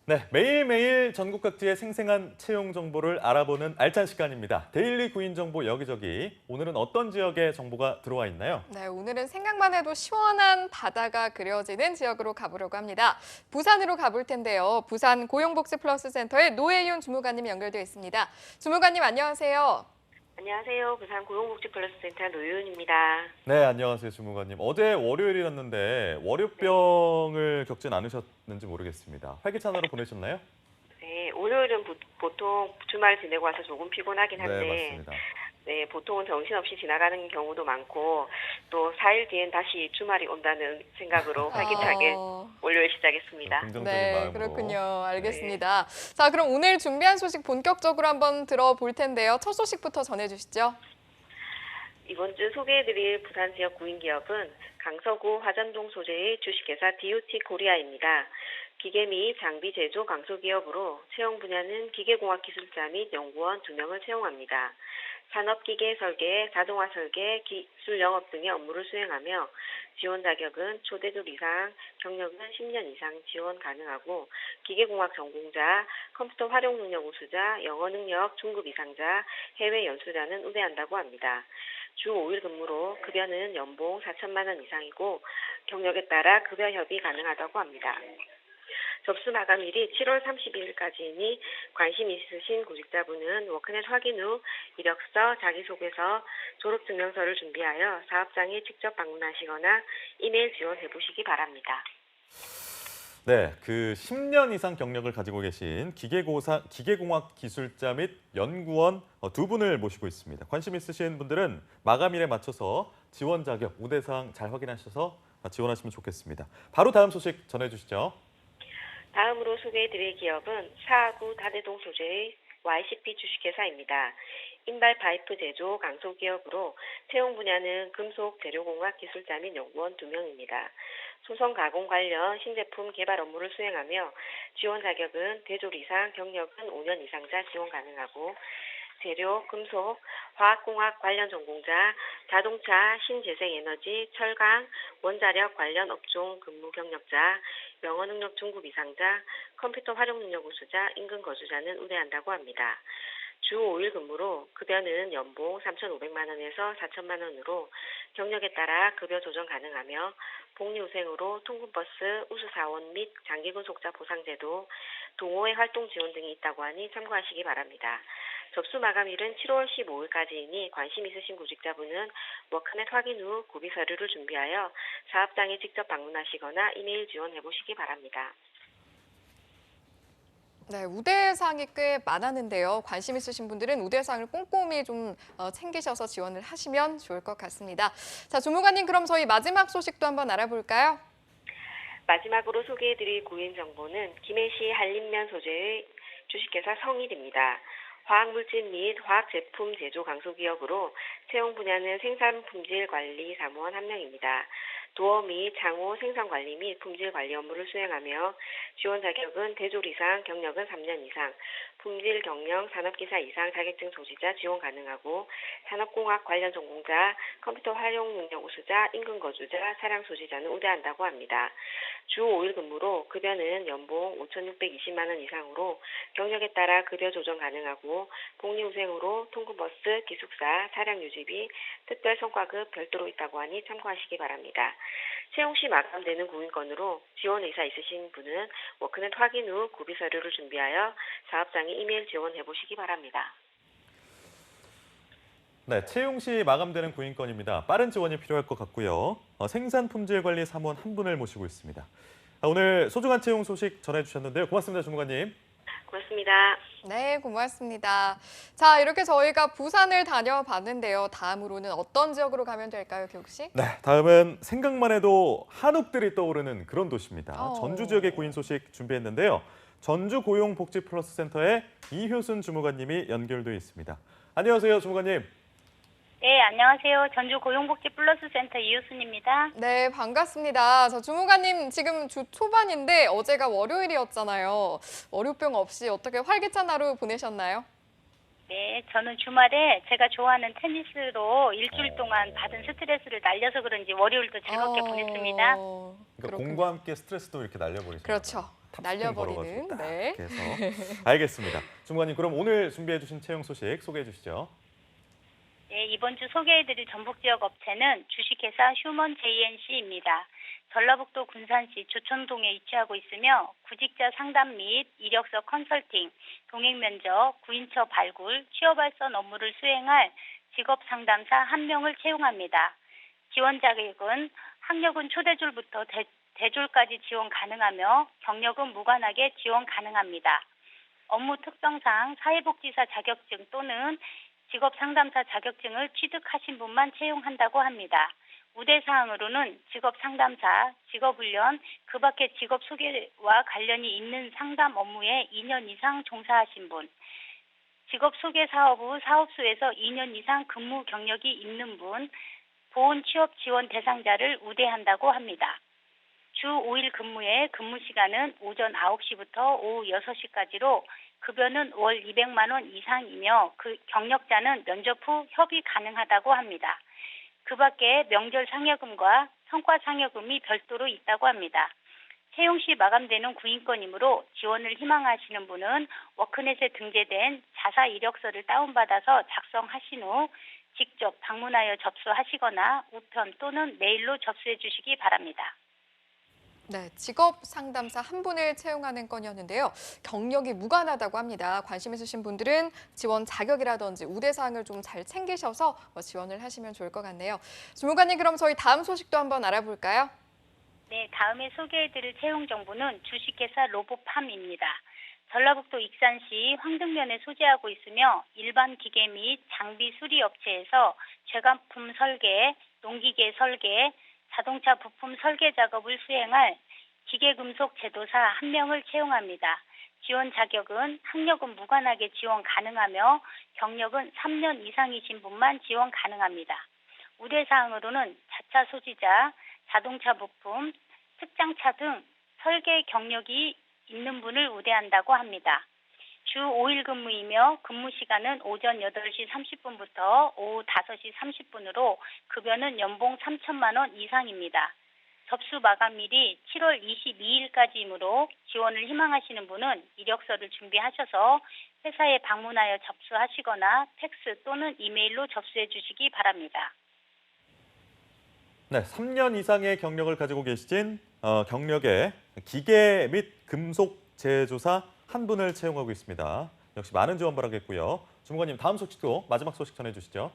네, 매일매일 전국 각지의 생생한 채용 정보를 알아보는 알찬 시간입니다. 데일리 구인 정보 여기저기. 오늘은 어떤 지역의 정보가 들어와 있나요? 네, 오늘은 생각만 해도 시원한 바다가 그려지는 지역으로 가보려고 합니다. 부산으로 가볼 텐데요. 부산 고용복지플러스센터의 노혜윤 주무관님 연결되어 있습니다. 주무관님 안녕하세요. 안녕하세요. 부산 고용복지플러스센터 노유은입니다. 네, 안녕하세요, 주무관님. 어제 월요일이었는데 월요병을 겪진 않으셨는지 모르겠습니다. 활기찬 하루 보내셨나요? 네, 월요일은 보통 주말 지내고 와서 조금 피곤하긴 한데 네, 맞습니다. 네, 보통은 정신없이 지나가는 경우도 많고 또 4일 뒤엔 다시 주말이 온다는 생각으로 활기차게 월요일 시작했습니다. 네, 마음으로. 그렇군요. 알겠습니다. 네. 자, 그럼 오늘 준비한 소식 본격적으로 한번 들어볼 텐데요. 첫 소식부터 전해주시죠. 이번 주 소개해드릴 부산 지역 구인기업은 강서구 화전동 소재의 주식회사 DOT 코리아입니다. 기계 및 장비 제조 강소기업으로 채용 분야는 기계공학기술자 및 연구원 2명을 채용합니다. 산업기계 설계, 자동화 설계, 기술 영업 등의 업무를 수행하며 지원 자격은 초대졸 이상, 경력은 10년 이상 지원 가능하고 기계공학 전공자, 컴퓨터 활용 능력 우수자, 영어 능력 중급 이상자, 해외 연수자는 우대한다고 합니다. 주 5일 근무로 급여는 연봉 4천만 원 이상이고 경력에 따라 급여 협의 가능하다고 합니다. 접수 마감일이 7월 31일까지이니 관심 있으신 구직자분은 워크넷 확인 후 이력서, 자기소개서, 졸업증명서를 준비하여 사업장에 직접 방문하시거나 이메일 지원해 보시기 바랍니다. 네, 그 10년 이상 경력을 가지고 계신 기계공학 기술자 및 연구원 두 분을 모시고 있습니다. 관심 있으신 분들은 마감일에 맞춰서 지원 자격, 우대사항 잘 확인하셔서 지원하시면 좋겠습니다. 바로 다음 소식 전해주시죠. 다음으로 소개해드릴 기업은 사하구 다대동 소재의 YCP 주식회사입니다. 인발 파이프 제조 강소기업으로 채용 분야는 금속 재료공학 기술자 및 연구원 2명입니다. 소성 가공 관련 신제품 개발 업무를 수행하며 지원 자격은 대졸 이상, 경력은 5년 이상자 지원 가능하고 재료, 금속, 화학공학 관련 전공자, 자동차, 신재생에너지, 철강, 원자력 관련 업종 근무 경력자, 영어 능력 중급 이상자, 컴퓨터 활용 능력 우수자, 인근 거주자는 우대한다고 합니다. 주 5일 근무로 급여는 연봉 3,500만 원에서 4천만 원으로 경력에 따라 급여 조정 가능하며 복리후생으로 통근버스, 우수사원 및 장기근속자 보상제도, 동호회 활동 지원 등이 있다고 하니 참고하시기 바랍니다. 접수 마감일은 7월 15일까지이니 관심 있으신 구직자분은 워크넷 확인 후 구비 서류를 준비하여 사업장에 직접 방문하시거나 이메일 지원해 보시기 바랍니다. 네, 우대사항이 꽤 많았는데요. 관심 있으신 분들은 우대사항을 꼼꼼히 좀 챙기셔서 지원을 하시면 좋을 것 같습니다. 자, 주무관님, 그럼 저희 마지막 소식도 한번 알아볼까요? 마지막으로 소개해드릴 구인 정보는 김해시 한림면 소재의 주식회사 성일입니다. 화학물질 및 화학제품 제조 강소기업으로 채용 분야는 생산품질관리 사무원 1명입니다. 도어 및 창호 생산관리 및 품질관리 업무를 수행하며 지원 자격은 대졸 이상, 경력은 3년 이상, 품질 경영 산업기사 이상 자격증 소지자 지원 가능하고 산업공학 관련 전공자, 컴퓨터 활용 능력 우수자, 인근 거주자, 차량 소지자는 우대한다고 합니다. 주 5일 근무로 급여는 연봉 5,620만 원 이상으로 경력에 따라 급여 조정 가능하고 복리후생으로 통근버스, 기숙사, 차량 유지비, 특별 성과급 별도로 있다고 하니 참고하시기 바랍니다. 채용 시 마감되는 구인건으로 지원 의사 있으신 분은 워크넷 확인 후 구비 서류를 준비하여 사업장에 이메일 지원해 보시기 바랍니다. 네, 채용 시 마감되는 구인건입니다. 빠른 지원이 필요할 것 같고요. 생산품질관리 사무원 한 분을 모시고 있습니다. 오늘 소중한 채용 소식 전해주셨는데요. 고맙습니다, 주무관님. 고맙습니다. 네, 고맙습니다. 자, 이렇게 저희가 부산을 다녀봤는데요. 다음으로는 어떤 지역으로 가면 될까요, 교육 씨? 네, 다음은 생각만 해도 한옥들이 떠오르는 그런 도시입니다. 전주 지역의 구인 소식 준비했는데요. 전주 고용복지플러스센터의 이효순 주무관님이 연결돼 있습니다. 안녕하세요, 주무관님. 네, 안녕하세요. 전주 고용복지플러스센터 이효순입니다. 네, 반갑습니다. 저 주무관님 지금 주 초반인데 어제가 월요일이었잖아요. 월요병 없이 어떻게 활기찬 하루 보내셨나요? 네, 저는 주말에 제가 좋아하는 테니스로 일주일 동안 받은 스트레스를 날려서 그런지 월요일도 즐겁게 보냈습니다. 그러니까 공과 함께 스트레스도 이렇게 날려버리시죠. 그렇죠. 날려버리는. 네. 그래서 알겠습니다. 주무관님, 그럼 오늘 준비해 주신 채용 소식 소개해 주시죠. 네, 이번 주 소개해드릴 전북 지역 업체는 주식회사 휴먼 JNC입니다. 전라북도 군산시 조천동에 위치하고 있으며 구직자 상담 및 이력서 컨설팅, 동행 면접, 구인처 발굴, 취업 알선 업무를 수행할 직업 상담사 1명을 채용합니다. 지원 자격은 학력은 초대졸부터 대졸까지 지원 가능하며 경력은 무관하게 지원 가능합니다. 업무 특성상 사회복지사 자격증 또는 직업상담사 자격증을 취득하신 분만 채용한다고 합니다. 우대사항으로는 직업상담사, 직업훈련, 그 밖에 직업소개와 관련이 있는 상담 업무에 2년 이상 종사하신 분, 직업소개사업부 사업소에서 2년 이상 근무 경력이 있는 분, 보훈취업 지원 대상자를 우대한다고 합니다. 주 5일 근무에 근무 시간은 오전 9시부터 오후 6시까지로 급여는 월 200만 원 이상이며 그 경력자는 면접 후 협의 가능하다고 합니다. 그 밖에 명절 상여금과 성과 상여금이 별도로 있다고 합니다. 채용 시 마감되는 구인권이므로 지원을 희망하시는 분은 워크넷에 등재된 자사 이력서를 다운받아서 작성하신 후 직접 방문하여 접수하시거나 우편 또는 메일로 접수해 주시기 바랍니다. 네, 직업 상담사 한 분을 채용하는 건이었는데요. 경력이 무관하다고 합니다. 관심 있으신 분들은 지원 자격이라든지 우대사항을 좀 잘 챙기셔서 지원을 하시면 좋을 것 같네요. 주무관님, 그럼 저희 다음 소식도 한번 알아볼까요? 네, 다음에 소개해드릴 채용 정보는 주식회사 로보팜입니다. 전라북도 익산시 황등면에 소재하고 있으며 일반 기계 및 장비 수리 업체에서 제관품 설계, 농기계 설계, 자동차 부품 설계 작업을 수행할 기계금속 제도사 1명을 채용합니다. 지원 자격은 학력은 무관하게 지원 가능하며 경력은 3년 이상이신 분만 지원 가능합니다. 우대사항으로는 자차 소지자, 자동차 부품, 특장차 등 설계 경력이 있는 분을 우대한다고 합니다. 주 5일 근무이며 근무 시간은 오전 8시 30분부터 오후 5시 30분으로 급여는 연봉 3천만 원 이상입니다. 접수 마감일이 7월 22일까지이므로 지원을 희망하시는 분은 이력서를 준비하셔서 회사에 방문하여 접수하시거나 팩스 또는 이메일로 접수해 주시기 바랍니다. 네, 3년 이상의 경력을 가지고 계신 경력의 기계 및 금속 제조사 한 분을 채용하고 있습니다. 역시 많은 지원 바라겠고요. 주무관님, 다음 소식도 마지막 소식 전해주시죠.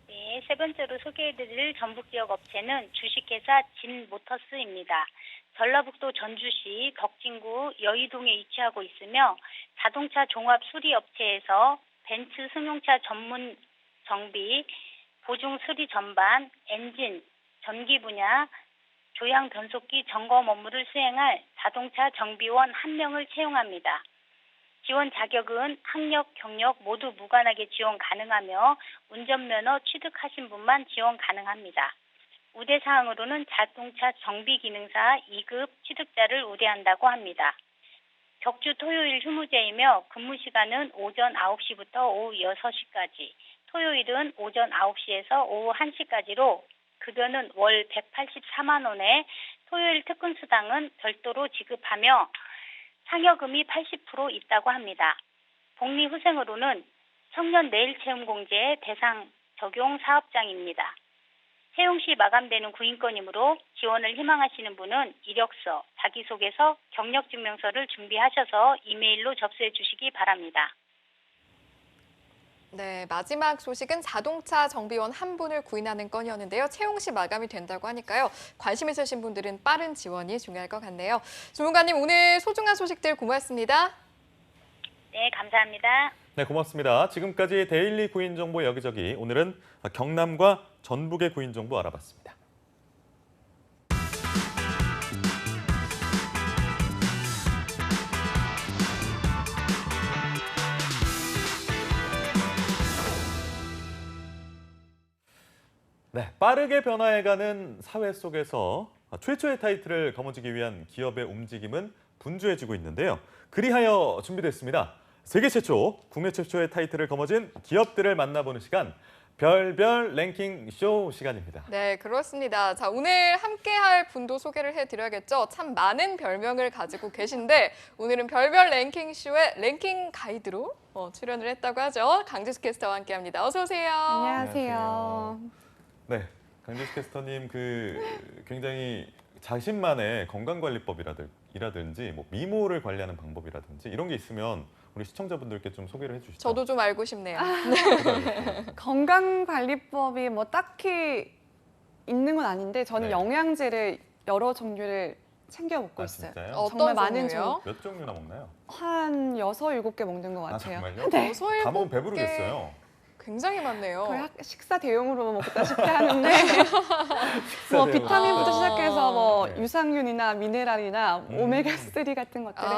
네, 세 번째로 소개해드릴 전북 지역 업체는 주식회사 진모터스입니다. 전라북도 전주시 덕진구 여의동에 위치하고 있으며 자동차 종합 수리 업체에서 벤츠 승용차 전문 정비, 보증 수리 전반, 엔진, 전기 분야, 조향 변속기 점검 업무를 수행할 자동차 정비원 1명을 채용합니다. 지원 자격은 학력, 경력 모두 무관하게 지원 가능하며 운전면허 취득하신 분만 지원 가능합니다. 우대사항으로는 자동차 정비기능사 2급 취득자를 우대한다고 합니다. 격주 토요일 휴무제이며 근무 시간은 오전 9시부터 오후 6시까지, 토요일은 오전 9시에서 오후 1시까지로 급여는 월 184만 원에 토요일 특근 수당은 별도로 지급하며 상여금이 80% 있다고 합니다. 복리후생으로는 청년 내일채용공제 대상 적용 사업장입니다. 채용 시 마감되는 구인권이므로 지원을 희망하시는 분은 이력서, 자기소개서, 경력증명서를 준비하셔서 이메일로 접수해 주시기 바랍니다. 네, 마지막 소식은 자동차 정비원 한 분을 구인하는 건이었는데요. 채용 시 마감이 된다고 하니까요. 관심 있으신 분들은 빠른 지원이 중요할 것 같네요. 주무관님, 오늘 소중한 소식들 고맙습니다. 네, 감사합니다. 네, 고맙습니다. 지금까지 데일리 구인 정보 여기저기, 오늘은 경남과 전북의 구인 정보 알아봤습니다. 네, 빠르게 변화해가는 사회 속에서 최초의 타이틀을 거머쥐기 위한 기업의 움직임은 분주해지고 있는데요. 그리하여 준비됐습니다. 세계 최초, 국내 최초의 타이틀을 거머쥔 기업들을 만나보는 시간, 별별 랭킹 쇼 시간입니다. 네, 그렇습니다. 자, 오늘 함께할 분도 소개를 해드려야겠죠. 참 많은 별명을 가지고 계신데 오늘은 별별 랭킹 쇼의 랭킹 가이드로 출연을 했다고 하죠. 강지수 캐스터와 함께합니다. 어서 오세요. 안녕하세요. 네, 강지수 캐스터님 굉장히 자신만의 건강관리법이라든지 뭐 미모를 관리하는 방법이라든지 이런 게 있으면 우리 시청자분들께 좀 소개를 해주시죠. 저도 좀 알고 싶네요. 건강관리법이 뭐 딱히 있는 건 아닌데 저는 영양제를 여러 종류를 챙겨 먹고 있어요. 진짜요? 정말 어떤 많은 종류요? 몇 종류나 먹나요? 한 6, 7개 먹는 것 같아요. 정말요? 네. 다 먹으면 배부르겠어요. 굉장히 많네요. 거의 식사 대용으로 먹다시피 하는데 뭐 비타민부터 시작해서 뭐 네. 유산균이나 미네랄이나 오메가3 같은 것들을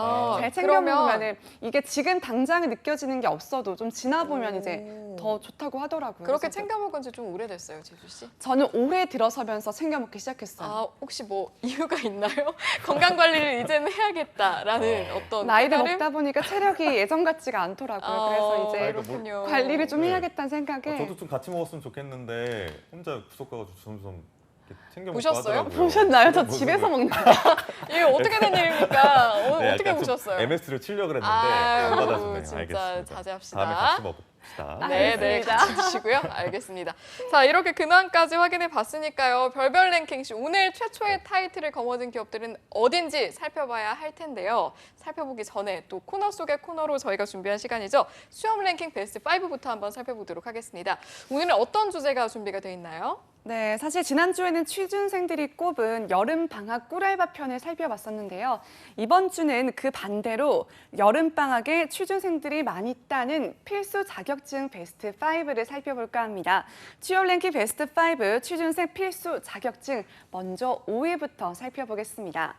잘 챙겨 그러면 먹으면 이게 지금 당장에 느껴지는 게 없어도 좀 지나보면 이제 더 좋다고 하더라고요. 그렇게 그래서 챙겨 먹은 지 좀 오래됐어요, 지수 씨? 저는 올해 들어서면서 챙겨 먹기 시작했어요. 아, 혹시 뭐 이유가 있나요? 건강 관리를 이제는 해야겠다라는 어떤 나이를 깨달음? 먹다 보니까 체력이 예전 같지가 않더라고요. 그래서 이제 그렇군요. 관리를 좀 네. 해야겠다는 생각에 저도 좀 같이 먹었으면 좋겠는데 혼자 구석 가가지고 점점 이렇게 챙겨 먹고 보셨어요? 하더라고요. 보셨나요? 저 뭐, 집에서 뭐, 먹는 이게 어떻게 된 일입니까? 네, 어떻게 약간 좀 보셨어요? MS를 치려고 그랬는데 아유, 안 받아주네요. 진짜 알겠습니다. 자제합시다. 다음에 같이 먹읍시다. 네, 네, 같이 드시고요. 알겠습니다. 자, 이렇게 근황까지 확인해 봤으니까요. 별별 랭킹시 오늘 최초의 타이틀을 거머쥔 기업들은 어딘지 살펴봐야 할 텐데요. 살펴보기 전에 또 코너 속의 코너로 저희가 준비한 시간이죠. 수험 랭킹 베스트 5부터 한번 살펴보도록 하겠습니다. 오늘은 어떤 주제가 준비가 돼 있나요? 네, 사실 지난주에는 취준생들이 꼽은 여름방학 꿀알바 편을 살펴봤었는데요. 이번 주는 그 반대로 여름방학에 취준생들이 많이 따는 필수 자격증 베스트 5를 살펴볼까 합니다. 취업 랭킹 베스트 5 취준생 필수 자격증 먼저 5위부터 살펴보겠습니다.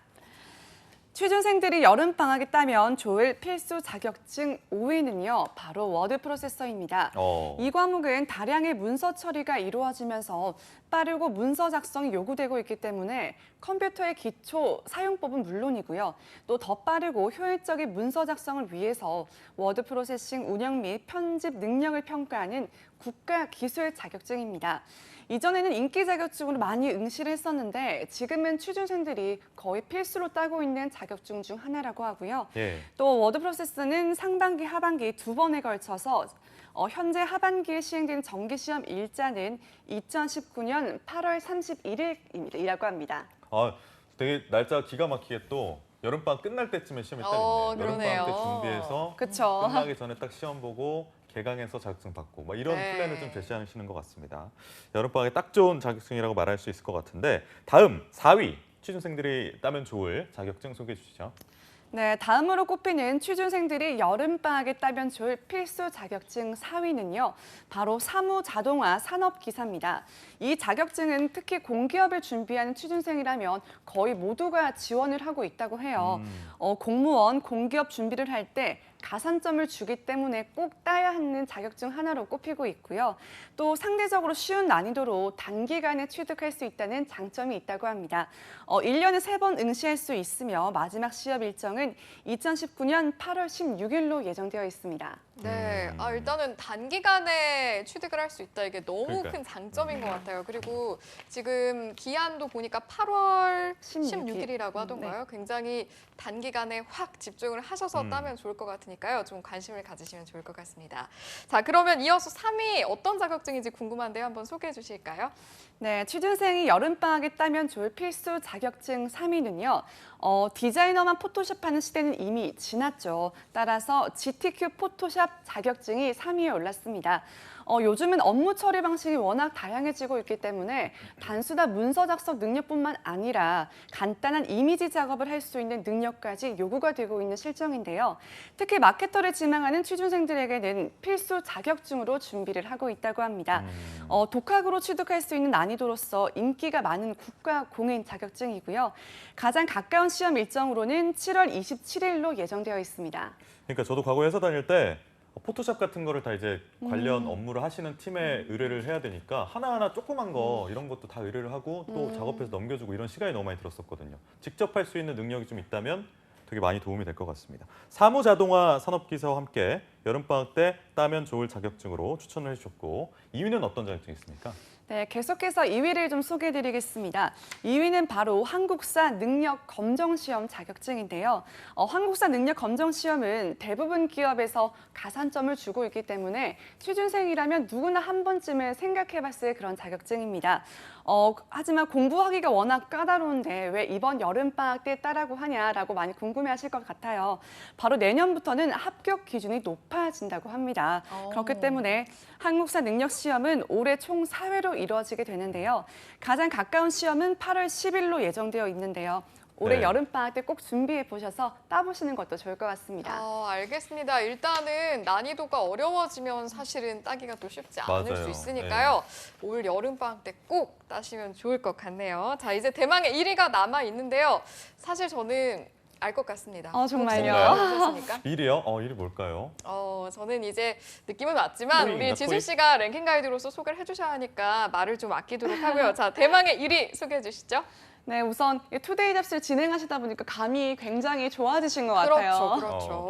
취준생들이 여름방학에 따면 좋을 필수 자격증 5위는요. 바로 워드 프로세서입니다. 이 과목은 다량의 문서 처리가 이루어지면서 빠르고 문서 작성이 요구되고 있기 때문에 컴퓨터의 기초 사용법은 물론이고요. 또 더 빠르고 효율적인 문서 작성을 위해서 워드 프로세싱 운영 및 편집 능력을 평가하는 국가 기술 자격증입니다. 이전에는 인기 자격증으로 많이 응시를 했었는데 지금은 취준생들이 거의 필수로 따고 있는 자격증 중 하나라고 하고요. 예. 또 워드 프로세서는 상반기, 하반기 두 번에 걸쳐서 현재 하반기에 시행된 정기시험 일자는 2019년 8월 31일이라고 합니다. 아, 되게 날짜 기가 막히게 또 여름방학 끝날 때쯤에 시험이 딱 있네요. 그러네요. 여름방학 때 준비해서 그쵸. 끝나기 전에 딱 시험 보고 개강해서 자격증 받고 뭐 이런 네. 플랜을 좀 제시하시는 것 같습니다. 여름방학에 딱 좋은 자격증이라고 말할 수 있을 것 같은데 다음 4위 취준생들이 따면 좋을 자격증 소개해 주시죠. 네, 다음으로 꼽히는 취준생들이 여름방학에 따면 좋을 필수 자격증 4위는요. 바로 사무자동화 산업기사입니다. 이 자격증은 특히 공기업을 준비하는 취준생이라면 거의 모두가 지원을 하고 있다고 해요. 공무원, 공기업 준비를 할 때 가산점을 주기 때문에 꼭 따야 하는 자격증 하나로 꼽히고 있고요. 또 상대적으로 쉬운 난이도로 단기간에 취득할 수 있다는 장점이 있다고 합니다. 1년에 3번 응시할 수 있으며 마지막 시험 일정은 2019년 8월 16일로 예정되어 있습니다. 네, 일단은 단기간에 취득을 할 수 있다. 이게 너무 그러니까요. 큰 장점인 것 같아요. 그리고 지금 기한도 보니까 8월 16일이라고 하던가요? 굉장히 단기간에 확 집중을 하셔서 따면 좋을 것 같으니까요. 좀 관심을 가지시면 좋을 것 같습니다. 자, 그러면 이어서 3위 어떤 자격증인지 궁금한데요. 한번 소개해 주실까요? 네, 취준생이 여름방학에 따면 좋을 필수 자격증 3위는요. 디자이너만 포토샵하는 시대는 이미 지났죠. 따라서 GTQ 포토샵 자격증이 3위에 올랐습니다. 요즘은 업무 처리 방식이 워낙 다양해지고 있기 때문에 단순한 문서 작성 능력뿐만 아니라 간단한 이미지 작업을 할 수 있는 능력까지 요구가 되고 있는 실정인데요. 특히 마케터를 지망하는 취준생들에게는 필수 자격증으로 준비를 하고 있다고 합니다. 독학으로 취득할 수 있는 난이도로서 인기가 많은 국가 공인 자격증이고요. 가장 가까운 시험 일정으로는 7월 27일로 예정되어 있습니다. 그러니까 저도 과거 회사 다닐 때 포토샵 같은 거를 다 이제 관련 업무를 하시는 팀에 의뢰를 해야 되니까 하나하나 조그만 거 이런 것도 다 의뢰를 하고 또 작업해서 넘겨주고 이런 시간이 너무 많이 들었었거든요. 직접 할 수 있는 능력이 좀 있다면 되게 많이 도움이 될 것 같습니다. 사무자동화 산업기사와 함께 여름방학 때 따면 좋을 자격증으로 추천을 해주셨고 2위는 어떤 자격증이 있습니까? 네, 계속해서 2위를 좀 소개해드리겠습니다. 2위는 바로 한국사 능력 검정 시험 자격증인데요. 한국사 능력 검정 시험은 대부분 기업에서 가산점을 주고 있기 때문에 취준생이라면 누구나 한 번쯤은 생각해봤을 그런 자격증입니다. 하지만 공부하기가 워낙 까다로운데 왜 이번 여름방학 때 따라고 하냐라고 많이 궁금해하실 것 같아요. 바로 내년부터는 합격 기준이 높아진다고 합니다. 그렇기 때문에 한국사 능력 시험은 올해 총 4회로 이루어지게 되는데요. 가장 가까운 시험은 8월 10일로 예정되어 있는데요. 올해 네. 여름방학 때 꼭 준비해 보셔서 따보시는 것도 좋을 것 같습니다. 알겠습니다. 일단은 난이도가 어려워지면 사실은 따기가 또 쉽지 않을 맞아요. 수 있으니까요. 올 여름방학 때 꼭 따시면 좋을 것 같네요. 자, 이제 대망의 1위가 남아 있는데요. 사실 저는 알 것 같습니다. 정말요? 보셨습니까? 1위요? 1위 뭘까요? 저는 이제 느낌은 왔지만 토익인가, 우리 지수 토익? 씨가 랭킹 가이드로서 소개를 해주셔야 하니까 말을 좀 아끼도록 하고요. 자, 대망의 1위 소개해 주시죠. 네, 우선 투데이 잡스를 진행하시다 보니까 감이 굉장히 좋아지신 것 같아요. 그렇죠.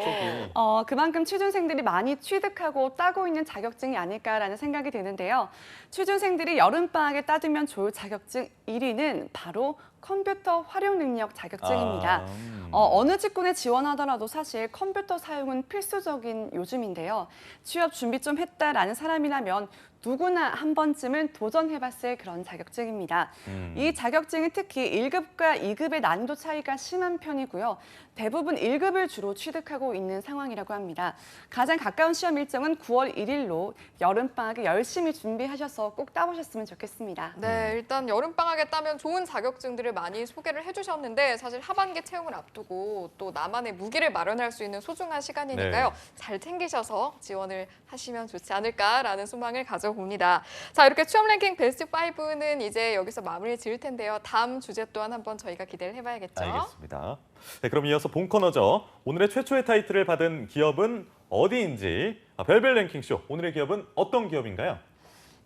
그만큼 취준생들이 많이 취득하고 따고 있는 자격증이 아닐까라는 생각이 드는데요. 취준생들이 여름방학에 따두면 좋을 자격증 1위는 바로 컴퓨터 활용 능력 자격증입니다. 어느 직군에 지원하더라도 사실 컴퓨터 사용은 필수적인 요즘인데요. 취업 준비 좀 했다라는 사람이라면 누구나 한 번쯤은 도전해봤을 그런 자격증입니다. 이 자격증은 특히 1급과 2급의 난이도 차이가 심한 편이고요. 대부분 1급을 주로 취득하고 있는 상황이라고 합니다. 가장 가까운 시험 일정은 9월 1일로 여름방학에 열심히 준비하셔서 꼭 따보셨으면 좋겠습니다. 네, 일단 여름방학에 따면 좋은 자격증들을 많이 소개를 해주셨는데 사실 하반기 채용을 앞두고 또 나만의 무기를 마련할 수 있는 소중한 시간이니까요. 잘 챙기셔서 지원을 하시면 좋지 않을까라는 소망을 가져봅니다. 자, 이렇게 취업 랭킹 베스트 5는 이제 여기서 마무리 지을 텐데요. 다음 주제 또한 한번 저희가 기대를 해봐야겠죠. 알겠습니다. 네, 그럼 이어서 본 코너죠. 오늘의 최초의 타이틀을 받은 기업은 어디인지 별별 랭킹쇼. 오늘의 기업은 어떤 기업인가요?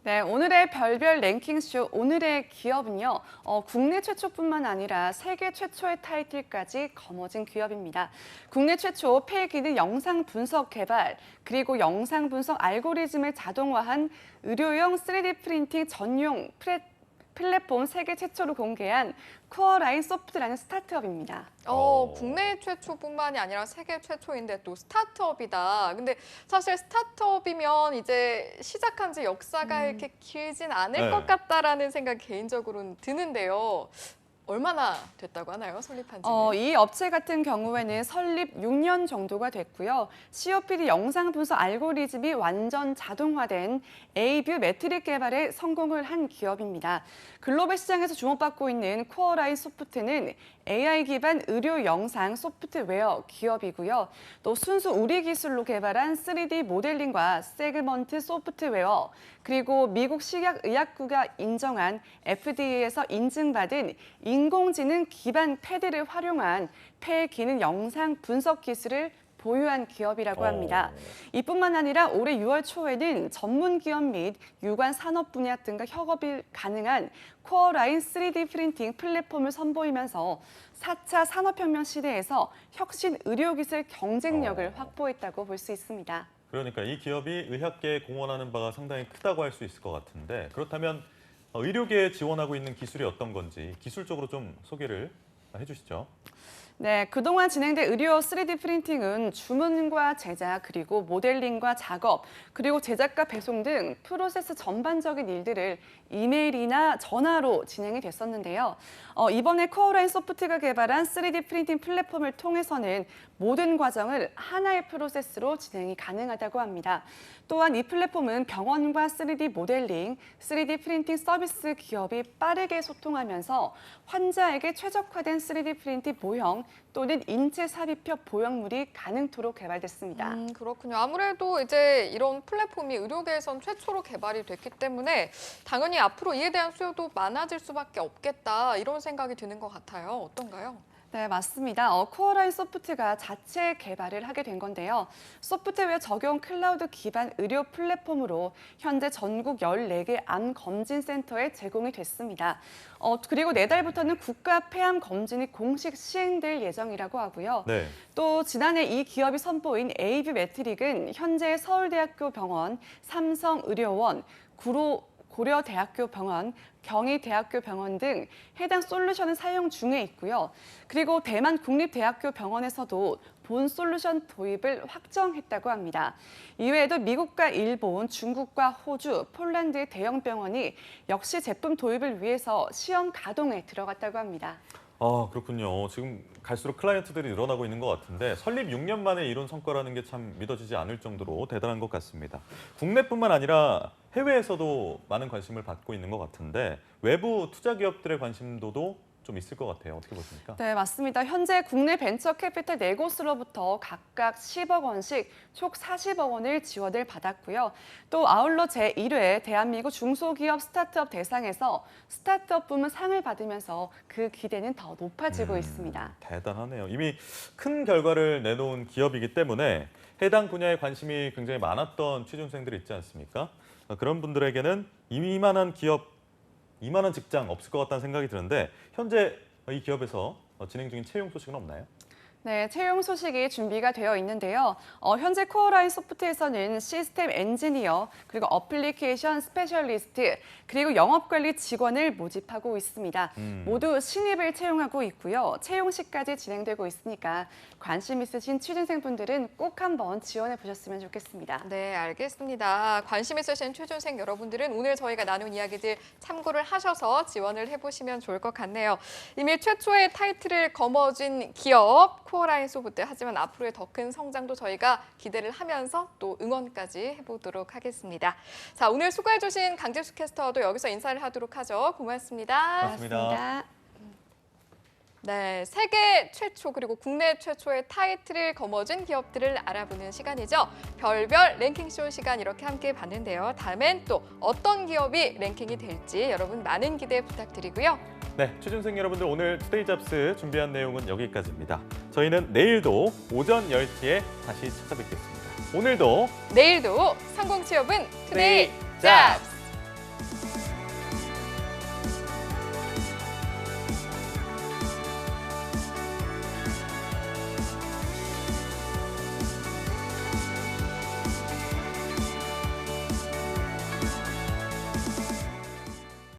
네, 오늘의 별별 랭킹쇼 오늘의 기업은요. 국내 최초뿐만 아니라 세계 최초의 타이틀까지 거머쥔 기업입니다. 국내 최초 폐기능 영상 분석 개발 그리고 영상 분석 알고리즘을 자동화한 의료용 3D 프린팅 전용 플랫폼 세계 최초로 공개한 코어라인 소프트라는 스타트업입니다. 국내 최초뿐만이 아니라 세계 최초인데 또 스타트업이다. 근데 사실 스타트업이면 이제 시작한 지 역사가 이렇게 길진 않을 것 같다라는 생각이 개인적으로는 드는데요. 얼마나 됐다고 하나요? 설립한 지는? 이 업체 같은 경우에는 설립 6년 정도가 됐고요. COPD 영상 분석 알고리즘이 완전 자동화된 A뷰 매트릭 개발에 성공을 한 기업입니다. 글로벌 시장에서 주목받고 있는 코어라인 소프트는 AI 기반 의료 영상 소프트웨어 기업이고요. 또 순수 우리 기술로 개발한 3D 모델링과 세그먼트 소프트웨어, 그리고 미국 식약의약부가 인정한 FDA에서 인증받은 인공지능 기반 패드를 활용한 폐 기능 영상 분석 기술을 보유한 기업이라고 합니다. 이뿐만 아니라 올해 6월 초에는 전문 기업 및 유관 산업 분야 등과 협업이 가능한 코어라인 3D 프린팅 플랫폼을 선보이면서 4차 산업혁명 시대에서 혁신 의료기술 경쟁력을 확보했다고 볼 수 있습니다. 그러니까 이 기업이 의학계에 공헌하는 바가 상당히 크다고 할 수 있을 것 같은데 그렇다면 의료계에 지원하고 있는 기술이 어떤 건지 기술적으로 좀 소개를 해주시죠. 네, 그동안 진행된 의료 3D 프린팅은 주문과 제작, 그리고 모델링과 작업, 그리고 제작과 배송 등 프로세스 전반적인 일들을 이메일이나 전화로 진행이 됐었는데요. 이번에 코어라인 소프트가 개발한 3D 프린팅 플랫폼을 통해서는 모든 과정을 하나의 프로세스로 진행이 가능하다고 합니다. 또한 이 플랫폼은 병원과 3D 모델링, 3D 프린팅 서비스 기업이 빠르게 소통하면서 환자에게 최적화된 3D 프린팅 모형 또는 인체 삽입형 보형물이 가능토록 개발됐습니다. 그렇군요. 아무래도 이제 이런 플랫폼이 의료계에선 최초로 개발이 됐기 때문에 당연히 앞으로 이에 대한 수요도 많아질 수밖에 없겠다 이런 생각이 드는 것 같아요. 어떤가요? 네, 맞습니다. 코어라인 소프트가 자체 개발을 하게 된 건데요. 소프트웨어 적용 클라우드 기반 의료 플랫폼으로 현재 전국 14개 암검진센터에 제공이 됐습니다. 그리고 내달부터는 국가 폐암 검진이 공식 시행될 예정이라고 하고요. 네. 또 지난해 이 기업이 선보인 A뷰 매트릭은 현재 서울대학교 병원, 삼성의료원, 고려대학교 병원, 경희대학교 병원 등 해당 솔루션을 사용 중에 있고요. 그리고 대만 국립대학교 병원에서도 본 솔루션 도입을 확정했다고 합니다. 이외에도 미국과 일본, 중국과 호주, 폴란드의 대형 병원이 역시 제품 도입을 위해서 시험 가동에 들어갔다고 합니다. 그렇군요. 지금 갈수록 클라이언트들이 늘어나고 있는 것 같은데 설립 6년 만에 이룬 성과라는 게 참 믿어지지 않을 정도로 대단한 것 같습니다. 국내뿐만 아니라 해외에서도 많은 관심을 받고 있는 것 같은데 외부 투자 기업들의 관심도도 좀 있을 것 같아요. 어떻게 보십니까? 네, 맞습니다. 현재 국내 벤처 캐피탈 4곳으로부터 각각 10억 원씩 총 40억 원을 지원을 받았고요. 또 아울러 제1회 대한민국 중소기업 스타트업 대상에서 스타트업 부문 상을 받으면서 그 기대는 더 높아지고 있습니다. 대단하네요. 이미 큰 결과를 내놓은 기업이기 때문에 해당 분야에 관심이 굉장히 많았던 취준생들이 있지 않습니까? 그런 분들에게는 이만한 기업, 이만한 직장 없을 것 같다는 생각이 드는데 현재 이 기업에서 진행 중인 채용 소식은 없나요? 네, 채용 소식이 준비가 되어 있는데요. 현재 코어라인 소프트에서는 시스템 엔지니어, 그리고 어플리케이션 스페셜리스트, 그리고 영업관리 직원을 모집하고 있습니다. 모두 신입을 채용하고 있고요. 채용식까지 진행되고 있으니까 관심 있으신 취준생분들은 꼭 한번 지원해 보셨으면 좋겠습니다. 네, 알겠습니다. 관심 있으신 취준생 여러분들은 오늘 저희가 나눈 이야기들 참고를 하셔서 지원을 해보시면 좋을 것 같네요. 이미 최초의 타이틀을 거머쥔 기업 코어라인 소프트, 하지만 앞으로의 더 큰 성장도 저희가 기대를 하면서 또 응원까지 해보도록 하겠습니다. 자, 오늘 수고해주신 강재수 캐스터도 여기서 인사를 하도록 하죠. 고맙습니다. 고맙습니다. 네, 세계 최초 그리고 국내 최초의 타이틀을 거머쥔 기업들을 알아보는 시간이죠. 별별 랭킹쇼 시간 이렇게 함께 봤는데요. 다음엔 또 어떤 기업이 랭킹이 될지 여러분 많은 기대 부탁드리고요. 네, 취준생 여러분들 오늘 투데이 잡스 준비한 내용은 여기까지입니다. 저희는 내일도 오전 10시에 다시 찾아뵙겠습니다. 오늘도 내일도 성공 취업은 투데이 잡스!